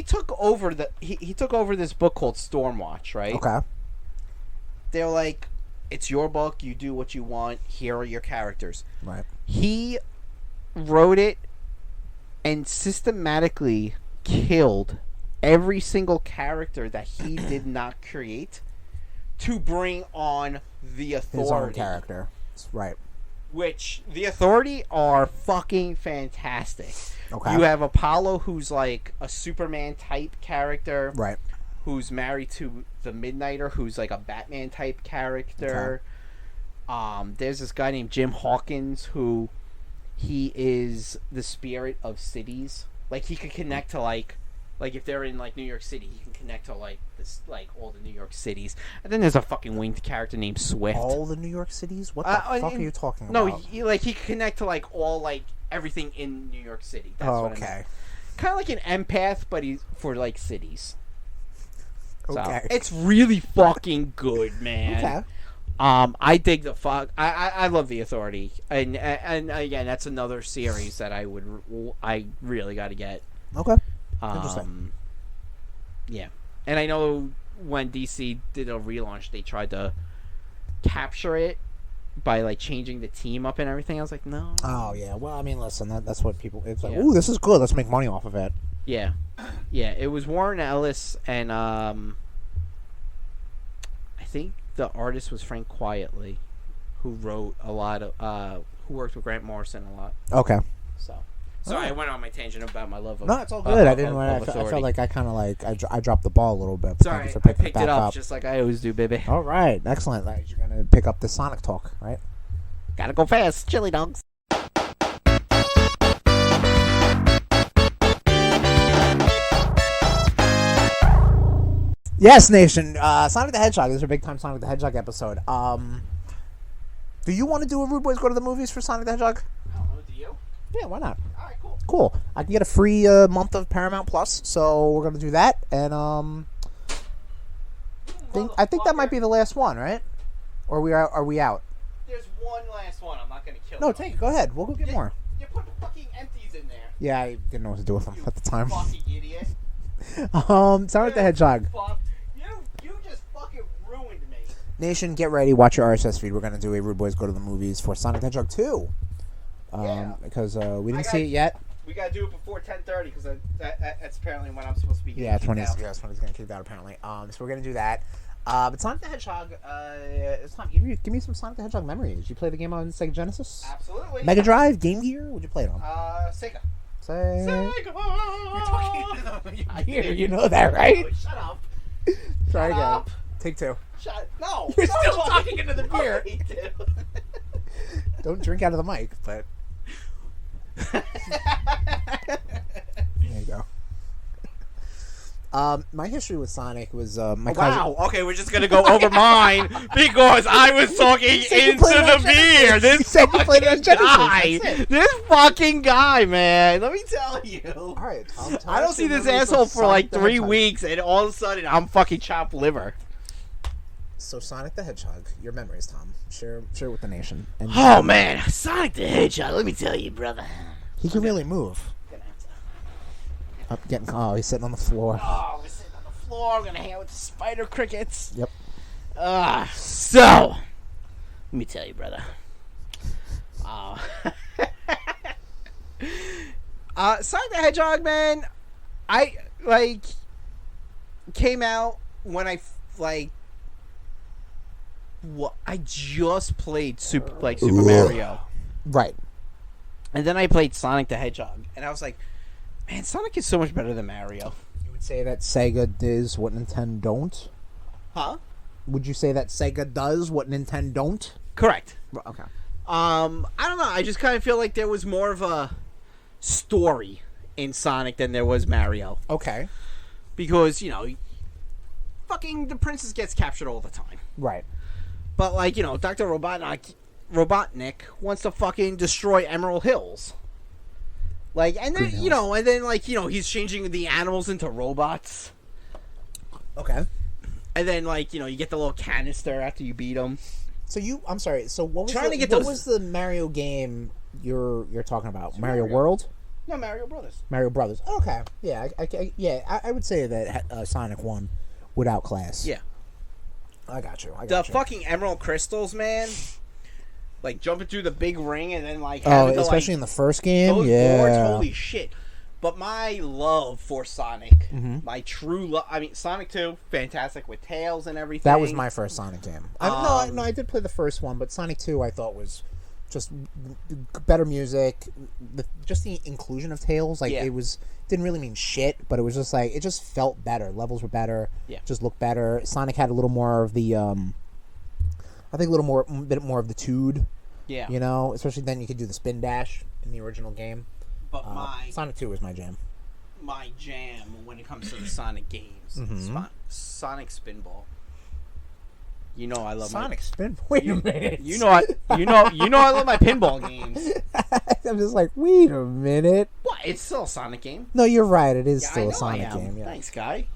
took over he took over this book called Stormwatch, right? Okay. They're like, it's your book, you do what you want, here are your characters. Right. He wrote it and systematically killed every single character that he did not create to bring on the Authority. His own character. Right. Which, the Authority are fucking fantastic. Okay. You have Apollo, who's like a Superman type character. Right. Who's married to the Midnighter, who's like a Batman type character. Okay. There's this guy named Jim Hawkins, who he is the spirit of cities. Like, he could connect to like if they're in like New York City, he can connect to like this, like all the New York cities. And then there's a fucking winged character named Swift. All the New York cities? What the fuck are you talking about? No, he can connect to like all like everything in New York City. That's what I mean. Kind of like an empath, but he's for like cities. Okay. So, it's really fucking good, man. Okay. I dig the fuck. I love The Authority, and again, that's another series that I really got to get. Okay. Interesting. Yeah, and I know when DC did a relaunch, they tried to capture it by like changing the team up and everything. I was like, no. Oh yeah. Well, I mean, listen, that's what people. It's like, ooh, this is good. Let's make money off of it. Yeah. It was Warren Ellis, and I think the artist was Frank Quietly, who wrote a lot of who worked with Grant Morrison a lot. Okay. So. Sorry, I went on my tangent about my love of... No, it's all good. I didn't. I felt like I kind of like I dropped the ball a little bit. Sorry, I picked it up just like I always do, baby. All right, excellent. Like, you're gonna pick up the Sonic talk, right? Gotta go fast, chili dogs. Yes, Nation. Sonic the Hedgehog. This is a big time Sonic the Hedgehog episode. Do you want to do a Rude Boys Go to the Movies for Sonic the Hedgehog? I don't know. Do you? Yeah, why not? All right, cool. Cool. I can get a free month of Paramount Plus, so we're gonna do that. And I think that might be the last one, right? Or are we out? There's one last one. I'm not gonna kill. No, you. take it. Go ahead. We'll go get more. You put fucking empties in there. Yeah, I didn't know what to do with them at the time. Fucking idiot. Sonic the Hedgehog. Fuck. You just fucking ruined me. Nation, get ready. Watch your RSS feed. We're gonna do a Rude Boys Go to the Movies for Sonic the Hedgehog 2. Because we didn't see it yet. We gotta do it before 10:30 because that's apparently when I'm supposed to be. Yeah, 20. Out. Yeah, 20's getting kicked out apparently. So we're gonna do that. But Sonic the Hedgehog. Tom, give me some Sonic the Hedgehog memories. Did you play the game on Sega Genesis? Absolutely. Mega Drive, Game Gear. What'd you play it on? Sega. Sega. You're talking to the Gear. You know that, right? Oh, shut up. Try Shut again. up. Take two. No. You're no, still talking into the beer. Dude. Don't drink out of the mic, but. There you go. My history with Sonic was my cousin. Wow. Okay, we're just gonna go over mine because I was talking into the beer. This said you played it on Genesis. guy, this fucking guy, man. Let me tell you. All right, Tom, I don't see this asshole for like 3 weeks, and all of a sudden I'm fucking chopped liver. So Sonic the Hedgehog, your memories, Tom. Share with the nation. And Oh man, Sonic the Hedgehog. Let me tell you, brother. he can really move. Up getting. Oh, he's sitting on the floor. Oh, we're sitting on the floor. I'm gonna hang out with the spider crickets. Yep. So let me tell you, brother. Sonic the Hedgehog, man. I came out when I just played Super Mario, Right. and then I played Sonic the Hedgehog, and I was like, man, Sonic is so much better than Mario. You would say that Sega does what Nintendo don't? Huh? Would you say that Sega does what Nintendo don't? Correct. Okay. I don't know. I just kind of feel like there was more of a story in Sonic than there was Mario. Okay. Because, fucking the princess gets captured all the time. Right. But, Dr. Robotnik wants to fucking destroy Emerald Hills. And then, he's changing the animals into robots. Okay. And then, you get the little canister after you beat them. So I'm sorry. So what was what was the Mario game you're talking about? Mario World? No, Mario Brothers. Mario Brothers. Okay. Yeah. I would say that Sonic 1 would outclass. Yeah. I got you. The fucking Emerald Crystals, man. Jumping through the big ring and then especially in the first game. Those boards, holy shit. But my love for Sonic, my true love. I mean, Sonic 2, fantastic with Tails and everything. That was my first Sonic game. I did play the first one, but Sonic 2 I thought was just better music. Just the inclusion of Tails, it was didn't really mean shit, but it was just it just felt better. Levels were better. Yeah. Just looked better. Sonic had a little more of the, I think a bit more of the tood. Yeah. Especially then you could do the spin dash in the original game. But Sonic 2 was my jam. My jam when it comes to the Sonic games, Sonic Spinball. I love Sonic Spin. Wait a minute. I love my pinball games. I'm just wait a minute. What? It's still a Sonic game. No, you're right. It is still a Sonic game. Yeah. Thanks, guy.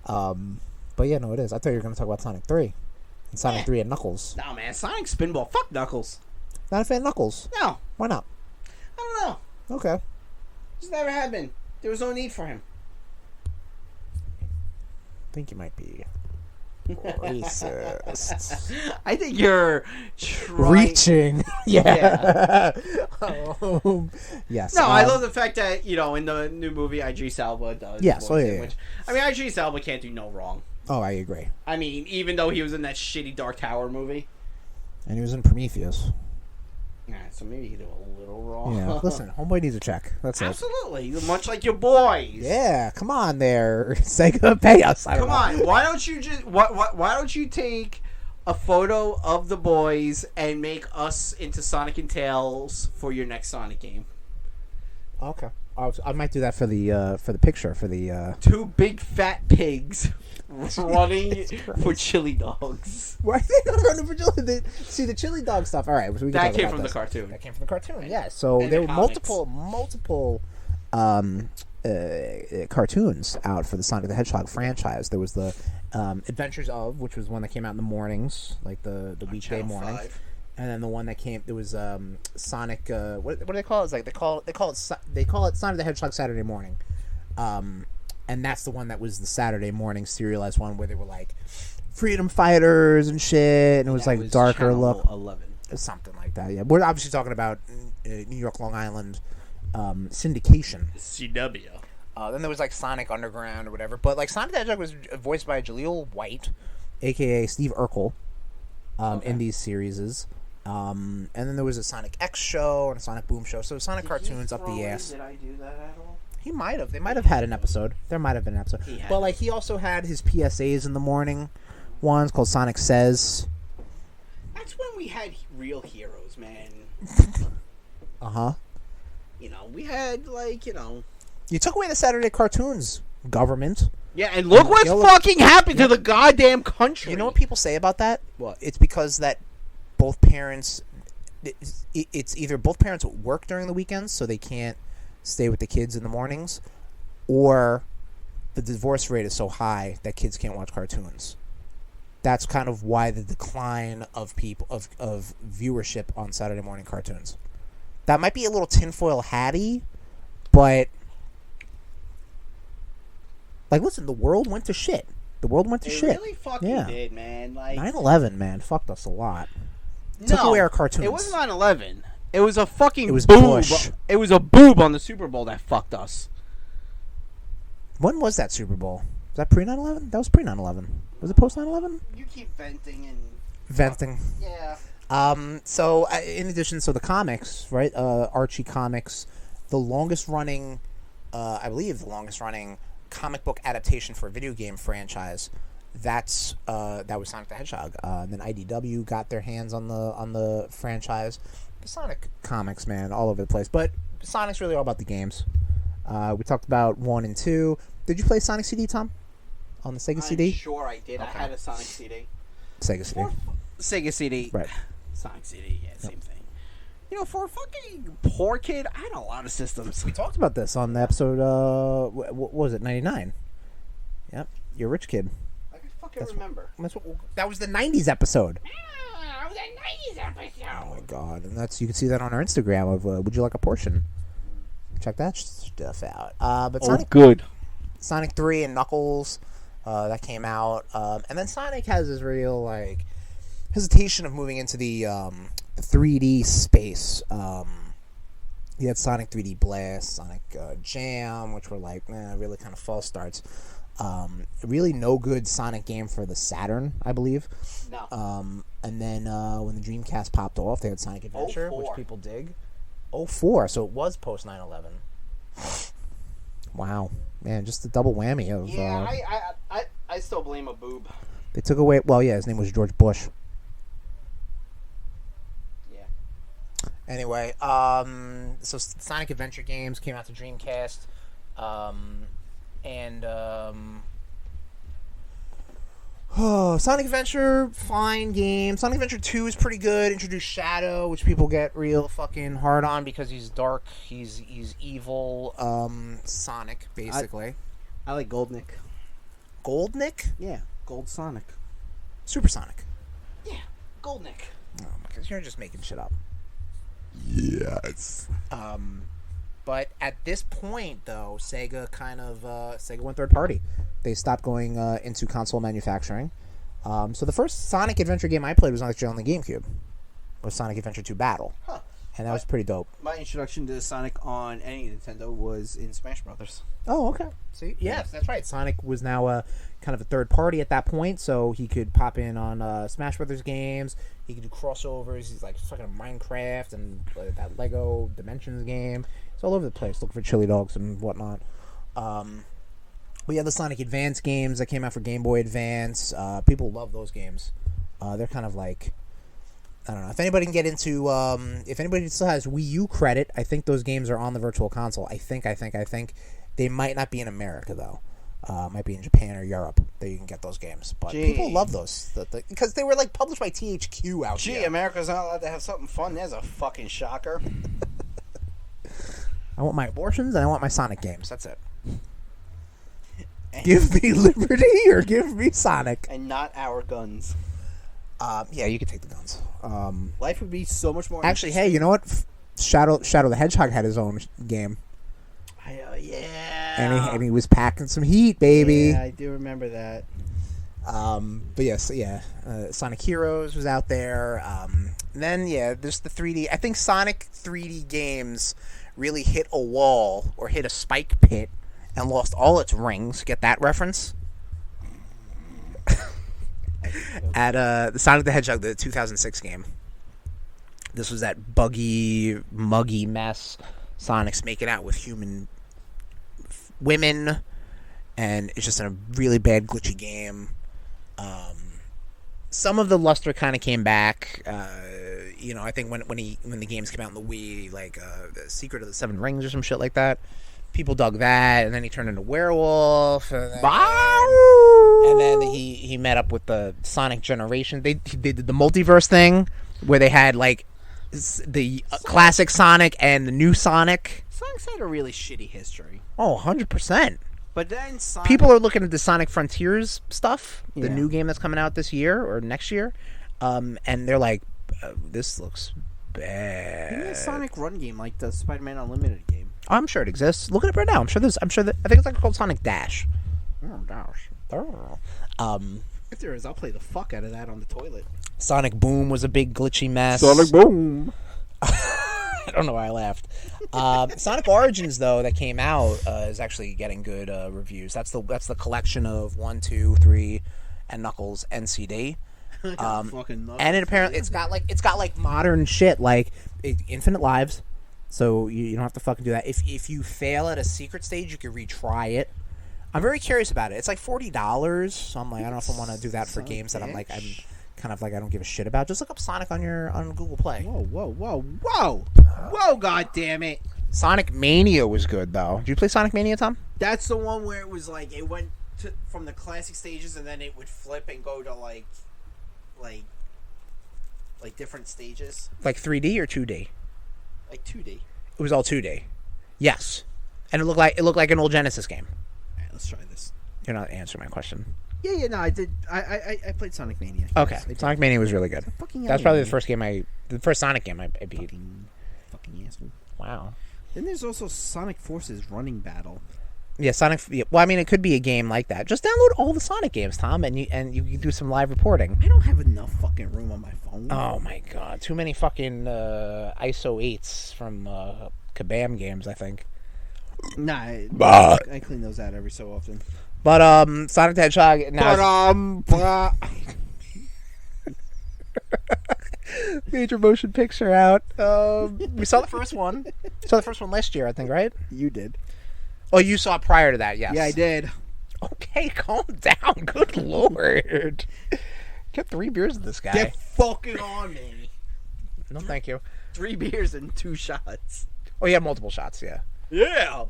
But yeah, no, it is. I thought you were going to talk about Sonic 3. And Sonic 3 and Knuckles. No, man. Sonic Spinball. Fuck Knuckles. Not a fan of Knuckles? No. Why not? I don't know. Okay. Just never had been. There was no need for him. I think you might be racist. I think you're reaching. Yeah. Yes. No, I love the fact that, in the new movie, Idris Elba does. Yes. Oh, yeah. Which, Idris Elba can't do no wrong. Oh, I agree. Even though he was in that shitty Dark Tower movie. And he was in Prometheus. Yeah, so maybe he did a little wrong. Yeah, listen, homeboy needs a check. That's Absolutely. Much like your boys. Yeah, come on there. Sega, pay us. Come on. Why don't you just why don't you take a photo of the boys and make us into Sonic and Tails for your next Sonic game? Okay. I might do that for the picture for the. Two big fat pigs running for chili dogs. Why are they not running for chili? See the chili dog stuff. All right, so we can That talk came about from the this. cartoon. That came from the cartoon. Yeah. So And there the were comics. multiple cartoons out for the Sonic the Hedgehog franchise. There was the Adventures of, which was one that came out in the mornings, like the weekday Channel morning. 5. And then the one that came, there was Sonic. What do they call it? It's like they call it Sonic the Hedgehog Saturday morning, and that's the one that was the Saturday morning serialized one where they were like freedom fighters and shit, and it was That like darker Channel look, 11. something like that. Yeah, we're obviously talking about New York, Long Island syndication. CW. Then there was like Sonic Underground or whatever, but like Sonic the Hedgehog was voiced by Jaleel White, aka Steve Urkel, in these series. And then there was a Sonic X show and a Sonic Boom show. So Sonic cartoons up the ass. Did I do that at all? He might have. They might have had an episode. There might have been an episode. But like he also had his PSAs in the morning ones called Sonic Says. That's when we had real heroes, man. You know, we had like, You took away the Saturday cartoons, government. Yeah, and look what's fucking happened to the goddamn country. You know what people say about that? Well, it's because that both parents, it's either both parents work during the weekends, so they can't stay with the kids in the mornings, or the divorce rate is so high that kids can't watch cartoons. That's kind of why the decline of people of viewership on Saturday morning cartoons. That might be a little tinfoil hatty, but like, listen, the world went to shit. The world went to shit. It really fucking did, man. Like 9/11, man, fucked us a lot. no, Took away our cartoons. It wasn't 9/11. It was a fucking It was boob. Bush. It was a boob on the Super Bowl that fucked us. When was that Super Bowl? Was that pre 9/11? That was pre 9/11. Was it post 9/11? You keep venting and Venting. yeah. So in addition, so the comics, right? Archie Comics, the longest running, I believe, the longest running comic book adaptation for a video game franchise. That was Sonic the Hedgehog. And then IDW got their hands on the franchise. The Sonic comics, man, all over the place. But Sonic's really all about the games. We talked about 1 and 2. Did you play Sonic CD, Tom? On the Sega CD? Sure, I did. Okay. I had a Sonic CD. Sega CD. Sega CD. Right. Sonic CD. Yeah, same thing. You know, for a fucking poor kid, I had a lot of systems. We talked about this on the episode, what was it, 99? Yep, you're a rich kid. I can fucking remember. That was the 90s episode. That was a 90s episode. Oh my god, and you can see that on our Instagram of Would You Like a Portion? Check that stuff out. But good. Sonic 3 and Knuckles, that came out. And then Sonic has this real, like, hesitation of moving into the 3D space. You had Sonic 3D Blast, Sonic Jam, which were like, really kind of false starts. Really no good Sonic game for the Saturn, I believe. No. And then when the Dreamcast popped off, they had Sonic Adventure, 04. which people dig. 04, so it was post 9/11. Wow, man, just a double whammy of. Yeah, I still blame a boob. They took away. Well, yeah, his name was George Bush. Yeah. Anyway, so Sonic Adventure games came out to Dreamcast, and Sonic Adventure, fine game. Sonic Adventure 2 is pretty good. Introduced Shadow, which people get real fucking hard on because he's dark, he's evil. Sonic, basically. I like Goldnick. Goldnick? Yeah, Gold Sonic. Supersonic. Yeah, Goldnick. Oh my god, you're just making shit up. Yes. But at this point, though, Sega went third party. They stopped going into console manufacturing. So the first Sonic Adventure game I played was actually on the GameCube. Was Sonic Adventure 2 Battle. Huh. And that was pretty dope. My introduction to Sonic on any Nintendo was in Smash Brothers. Oh, okay. See, yes, that's right. Sonic was now kind of a third party at that point, so he could pop in on Smash Brothers games. He could do crossovers. He's like fucking Minecraft and that Lego Dimensions game. It's all over the place. Looking for chili dogs and whatnot. We have the Sonic Advance games that came out for Game Boy Advance. People love those games. They're kind of like I don't know if anybody can get into. If anybody still has Wii U credit, I think those games are on the Virtual Console. I think they might not be in America though. Might be in Japan or Europe that you can get those games. But people love those because they were like published by THQ out here. America's not allowed to have something fun. There's a fucking shocker. I want my abortions and I want my Sonic games. That's it. Give me liberty or give me Sonic. And not our guns. Yeah, you can take the guns. Life would be so much more. Actually, hey, you know what? Shadow the Hedgehog had his own game. Yeah. And he was packing some heat, baby. Yeah, I do remember that. But yes, yeah. Sonic Heroes was out there. Then, yeah, there's the 3D. I think Sonic 3D games really hit a wall or hit a spike pit and lost all its rings. Get that reference? At the Sonic the Hedgehog, the 2006 game. This was that buggy, muggy mess. Sonic's making out with human women, and it's just a really bad, glitchy game. Some of the luster kind of came back. I think when the games came out in the Wii, like the Secret of the Seven Rings or some shit like that, people dug that, and then he turned into a werewolf. And then he met up with the Sonic generation. They did the multiverse thing where they had like the classic Sonic and the new Sonic. Sonic's had a really shitty history. Oh, 100%. But then Sonic... People are looking at the Sonic Frontiers stuff, the new game that's coming out this year or next year, and they're like, this looks bad. Give me a Sonic run game like the Spider-Man Unlimited game. Oh, I'm sure it exists. Look at it right now. I think it's like called Sonic Dash. Oh, gosh. If there is, I'll play the fuck out of that on the toilet. Sonic Boom was a big glitchy mess. Sonic Boom. I don't know why I laughed. Sonic Origins, though, that came out is actually getting good reviews. That's the collection of 1, 2, 3, and Knuckles and CD. And it apparently it's got like modern shit like infinite lives, so you don't have to fucking do that. If you fail at a secret stage, you can retry it. I'm very curious about it. It's like $40, so I'm like, I don't know if I want to do that for games that I'm kind of like I don't give a shit about. Just look up Sonic on Google Play. Whoa! God damn it! Sonic Mania was good though. Did you play Sonic Mania, Tom? That's the one where it was like it went from the classic stages and then it would flip and go to like different stages. Like 3D or 2D? Like 2D. It was all 2D. Yes, and it looked like an old Genesis game. Let's try this. You're not answering my question. Yeah, no, I did. I played Sonic Mania. Okay, Sonic Mania was really good. That's probably the first Sonic game I beat. Fucking asshole. Wow. Then there's also Sonic Forces Running Battle. Yeah, Sonic. Well, I mean, it could be a game like that. Just download all the Sonic games, Tom, and you can do some live reporting. I don't have enough fucking room on my phone. Oh my god, too many fucking ISO 8s from Kabam games, I think. Nah, I clean those out every so often. But Sonic the Hedgehog now major motion picture out. We saw the first one. We saw the first one last year, I think, right? You did. Oh, you saw it prior to that, yes. Yeah, I did. Okay, calm down. Good lord. Get 3 beers with this guy. Get fucking on me. No, thank you. 3 beers and 2 shots. Oh, you had multiple shots, yeah. Yeah.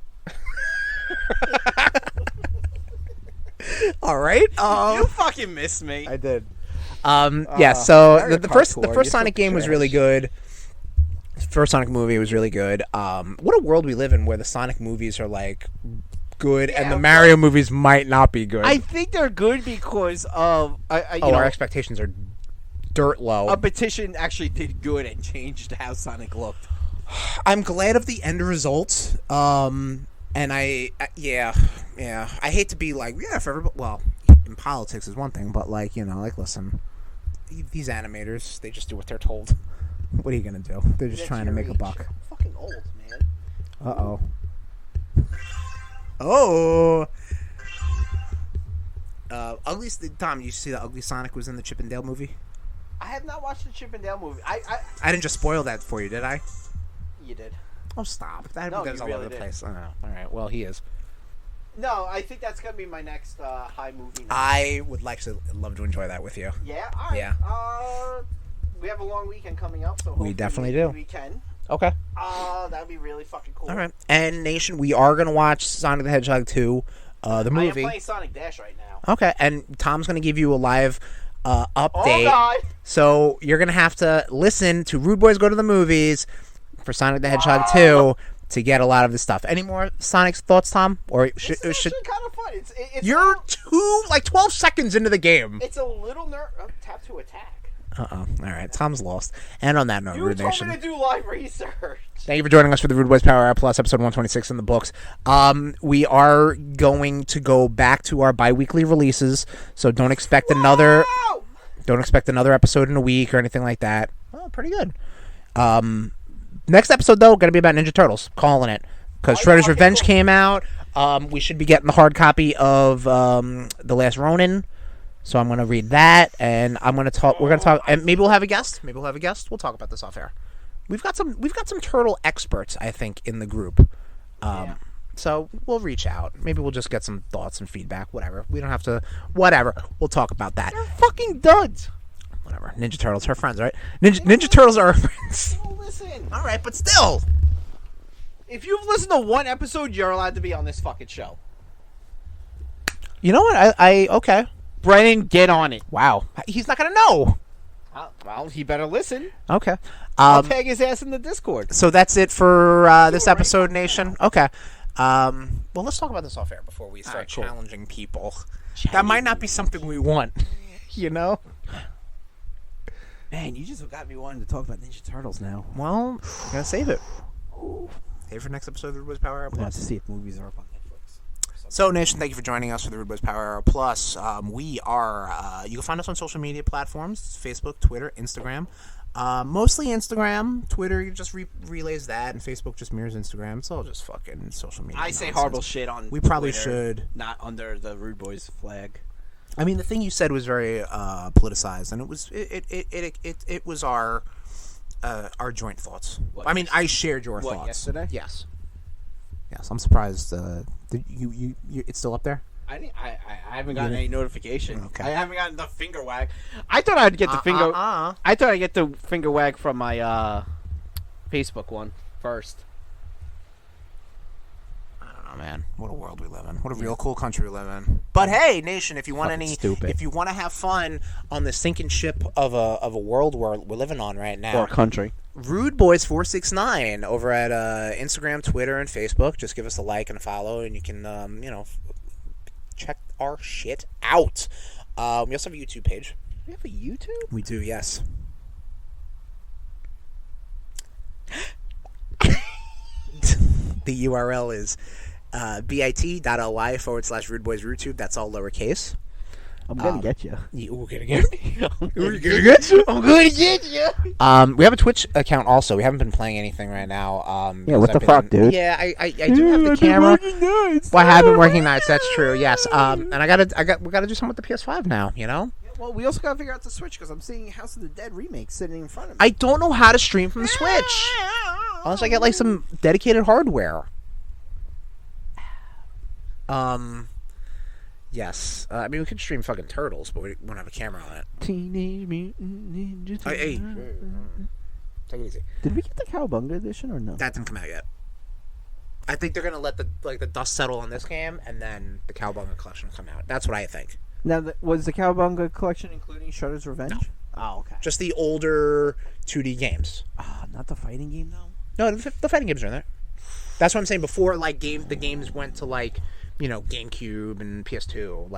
All right. You fucking missed me. I did. Yeah. So the first Sonic game was really good. The first Sonic movie was really good. What a world we live in, where the Sonic movies are like good, and the Mario movies might not be good. I think they're good because of our expectations are dirt low. A petition actually did good and changed how Sonic looked. I'm glad of the end result. And I hate to be like, yeah, for everybody. Well, in politics is one thing, but like, listen, these animators, they just do what they're told. What are you gonna do? They're just trying to make a buck. I'm fucking old, man. Uh-oh. Oh. Ugly. Tom, you see the Ugly Sonic was in the Chip and Dale movie? I have not watched the Chip and Dale movie. I didn't just spoil that for you, did I? You did. Oh, stop. That no, was all really over the did. place. I don't know. All right. Well, he is. No, I think that's going to be my next high movie night. I would actually love to enjoy that with you. Yeah? All right. Yeah. We have a long weekend coming up, so We definitely do. We can. Okay. That'd be really fucking cool. All right. And Nation, we are gonna watch Sonic the Hedgehog 2, the movie. I am playing Sonic Dash right now. Okay, and Tom's gonna give you a live update. Oh God! So you're gonna have to listen to RudeBoyz Go to the Movies for Sonic the Hedgehog 2 to get a lot of this stuff. Any more Sonic thoughts, Tom? Or should kind of fun. It's you're 12 seconds into the game. It's a little tap to attack. All right, Tom's lost. And on that note, You told RudeNation, me to do live research. thank you for joining us for the RudeBoyz Power Hour Plus, episode 126 in the books. We are going to go back to our bi-weekly releases, so don't expect another episode in a week or anything like that. Oh, pretty good. Next episode, though, going to be about Ninja Turtles. Calling it. Because Shredder's Revenge came out. We should be getting the hard copy of The Last Ronin. So I'm going to read that, and I'm going to talk. We're going to talk, and maybe we'll have a guest. We'll talk about this off air. We've got some turtle experts, I think, in the group. So we'll reach out. Maybe we'll just get some thoughts and feedback. Whatever. We don't have to. Whatever. We'll talk about that. They're fucking duds. Whatever. Ninja Turtles, her friends, right? Ninja Turtles are her friends. Well, listen. All right, but still. If you've listened to one episode, you're allowed to be on this fucking show. You know what? I okay. Brennan, get on it. Wow. He's not gonna know. Well, he better listen. Okay. I'll tag his ass in the Discord. So that's it for this episode, Nation. Okay. Well, let's talk about this off air before we start challenging people. That might not be something we want. You know? Man, you just got me wanting to talk about Ninja Turtles now. Well, I'm gonna save it. Save for next episode of the RudeBoyz Power Hour We'll have Plus. to see if movies are up on Netflix. So, Nation, thank you for joining us for the RudeBoyz Power Hour Plus. We are, you can find us on social media platforms, Facebook, Twitter, Instagram. Mostly Instagram. Twitter just relays that, and Facebook just mirrors Instagram. It's all just fucking social media. I say nonsense. horrible shit on We probably Twitter, should. not under the RudeBoyz flag. I mean, the thing you said was very politicized, and it was our joint thoughts. What, I mean, I shared your what, thoughts yesterday? Yes. I'm surprised. You it's still up there. I haven't gotten any notification. Okay. I haven't gotten the finger wag. I thought I'd get the finger. I thought I'd get the finger wag from my Facebook one first. Oh man, what a world we live in! What a real cool country we live in. But hey, Nation, if you want if you want to have fun on the sinking ship of a world we're living on right now, Or country. RudeBoyz469 over at Instagram, Twitter, and Facebook. Just give us a like and a follow, and you can check our shit out. We also have a YouTube page. We have a YouTube? We do, yes. The URL is bit.ly/RudeBoyzRudeTube. That's all lowercase. I'm gonna get you. We're gonna get me. We're gonna get you. I'm gonna get you. We have a Twitch account also. We haven't been playing anything right now. Yeah, what the fuck, dude? Yeah, I do have the camera. Well, I have been working nights. That's true. Yes. And we gotta do something with the PS5 now. You know. Well, we also gotta figure out the Switch because I'm seeing House of the Dead remake sitting in front of me. I don't know how to stream from the Switch unless I get like some dedicated hardware. Yes. I mean, we could stream fucking Turtles, but we won't have a camera on it. Teenage Mutant Ninja Turtles. Hey, take it easy. Did we get the Cowabunga edition or no? That didn't come out yet. I think they're gonna let the dust settle on this game, and then the Cowabunga collection will come out. That's what I think. Now, was the Cowabunga collection including Shredder's Revenge? No. Oh, okay. Just the older 2D games. Not the fighting game though. No, the fighting games are in there. That's what I'm saying. Before, like the games went to GameCube and PS2.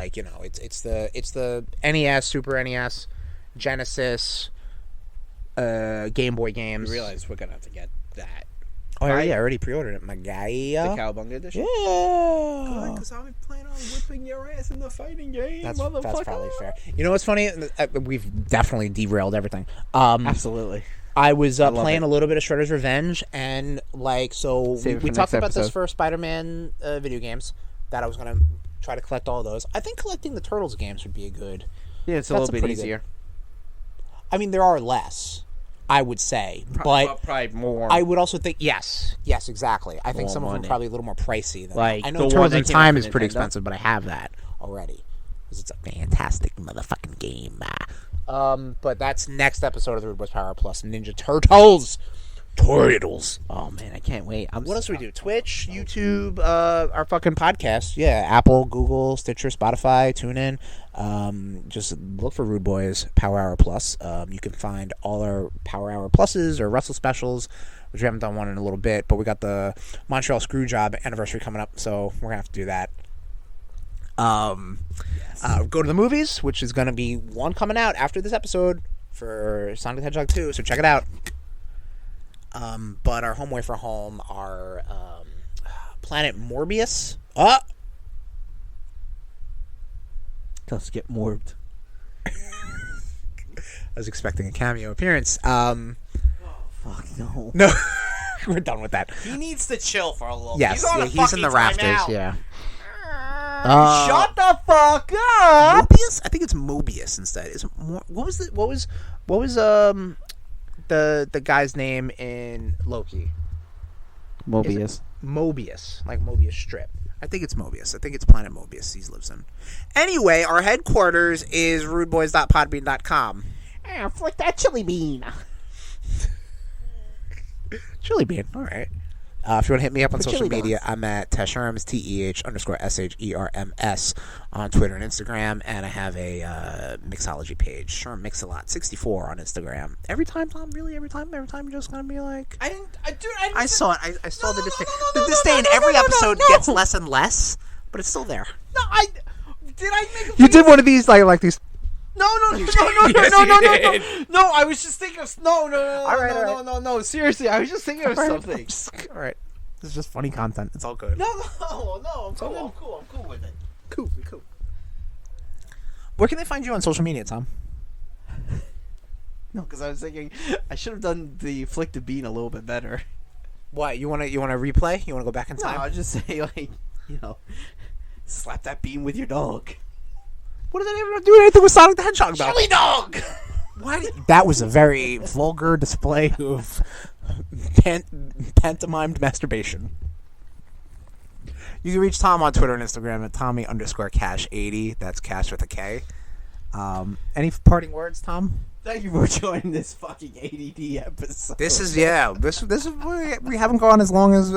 It's the NES, Super NES, Genesis, Game Boy games. You realize we're gonna have to get that. Oh yeah, I already pre-ordered it, my guy. The Cowabunga edition? Yeah. Because I'm planning on whipping your ass in the fighting game, That's motherfucker. probably fair. You know what's funny? We've definitely derailed everything. Absolutely. I was love playing it. a little bit of Shredder's Revenge, and we talked about this for Spider-Man video games, that I was going to try to collect all of those. I think collecting the Turtles games would be a good... Yeah, it's a little bit pretty easier. I mean, there are less, I would say, but probably more. I would also think, yes, exactly. I think More some of them money. are probably a little more pricey. Than Like I know the Turtles one that in came out Time for is pretty Nintendo? expensive, but I have that already. Because it's a fantastic motherfucking game. But that's next episode of the Rude Boys Power Plus Ninja Turtles. Turtles. Oh man, I can't wait. What else do we do? Twitch, YouTube, our fucking podcast. Yeah, Apple, Google, Stitcher, Spotify, TuneIn. Just look for Rude Boys Power Hour Plus. You can find all our Power Hour Pluses or Wrestle specials, which we haven't done one in a little bit, but we got the Montreal Screwjob anniversary coming up, so we're gonna have to do that. Go to the movies, which is gonna be one coming out after this episode for Sonic the Hedgehog 2, so check it out. But our home away for home, our Planet Morbius. Let's get morbed. I was expecting a cameo appearance. Fuck no. No, we're done with that. He needs to chill for a little. Yes, he's in the rafters. Yeah. Shut the fuck up. Mobius? I think it's Mobius instead. Is it what was the guy's name in Loki? Mobius. Mobius, like Mobius strip. I think it's Mobius. I think it's Planet Mobius he lives in. Anyway, our headquarters is rudeboyz.podbean.com. Flick that chili bean. Chili bean, all right. If you want to hit me up on social chili media, dogs. I'm at Tesherms, TEH_SHERMS on Twitter and Instagram, and I have a mixology page, Sherm Mix-a-Lot 64 on Instagram. Every time, Tom, really, every time, you're just gonna be like, I didn't. I saw it. I saw the disdain. The no, disdain no, every no, no, episode no. gets less and less, but it's still there. No, did I make. You did one of these like these. No, Yes, you did. no! I was just thinking of no. All right. No. Seriously, I was just thinking of something. All right, this is just funny content. It's all good. No. I'm cool with it. Cool. Where can they find you on social media, Tom? No, because I was thinking I should have done the flick the bean a little bit better. What you want to replay? You want to go back in No, time? I'll just say slap that bean with your dog. What does that have to do anything with Sonic the Hedgehog about? Chili dog. That was a very vulgar display of pantomimed masturbation. You can reach Tom on Twitter and Instagram at Tommy_Cash80. That's Cash with a K. Any parting words, Tom? Thank you for joining this fucking ADD episode. This is we haven't gone as long as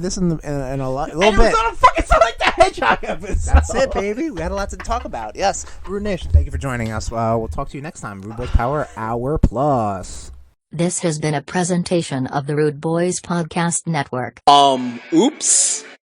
this in a little and bit. it was on a fucking Sonic the Hedgehog episode. That's it, baby. We had a lot to talk about. Yes, RudeNation, thank you for joining us. We'll talk to you next time. Rude Boys Power Hour Plus. This has been a presentation of the Rude Boys Podcast Network. Oops.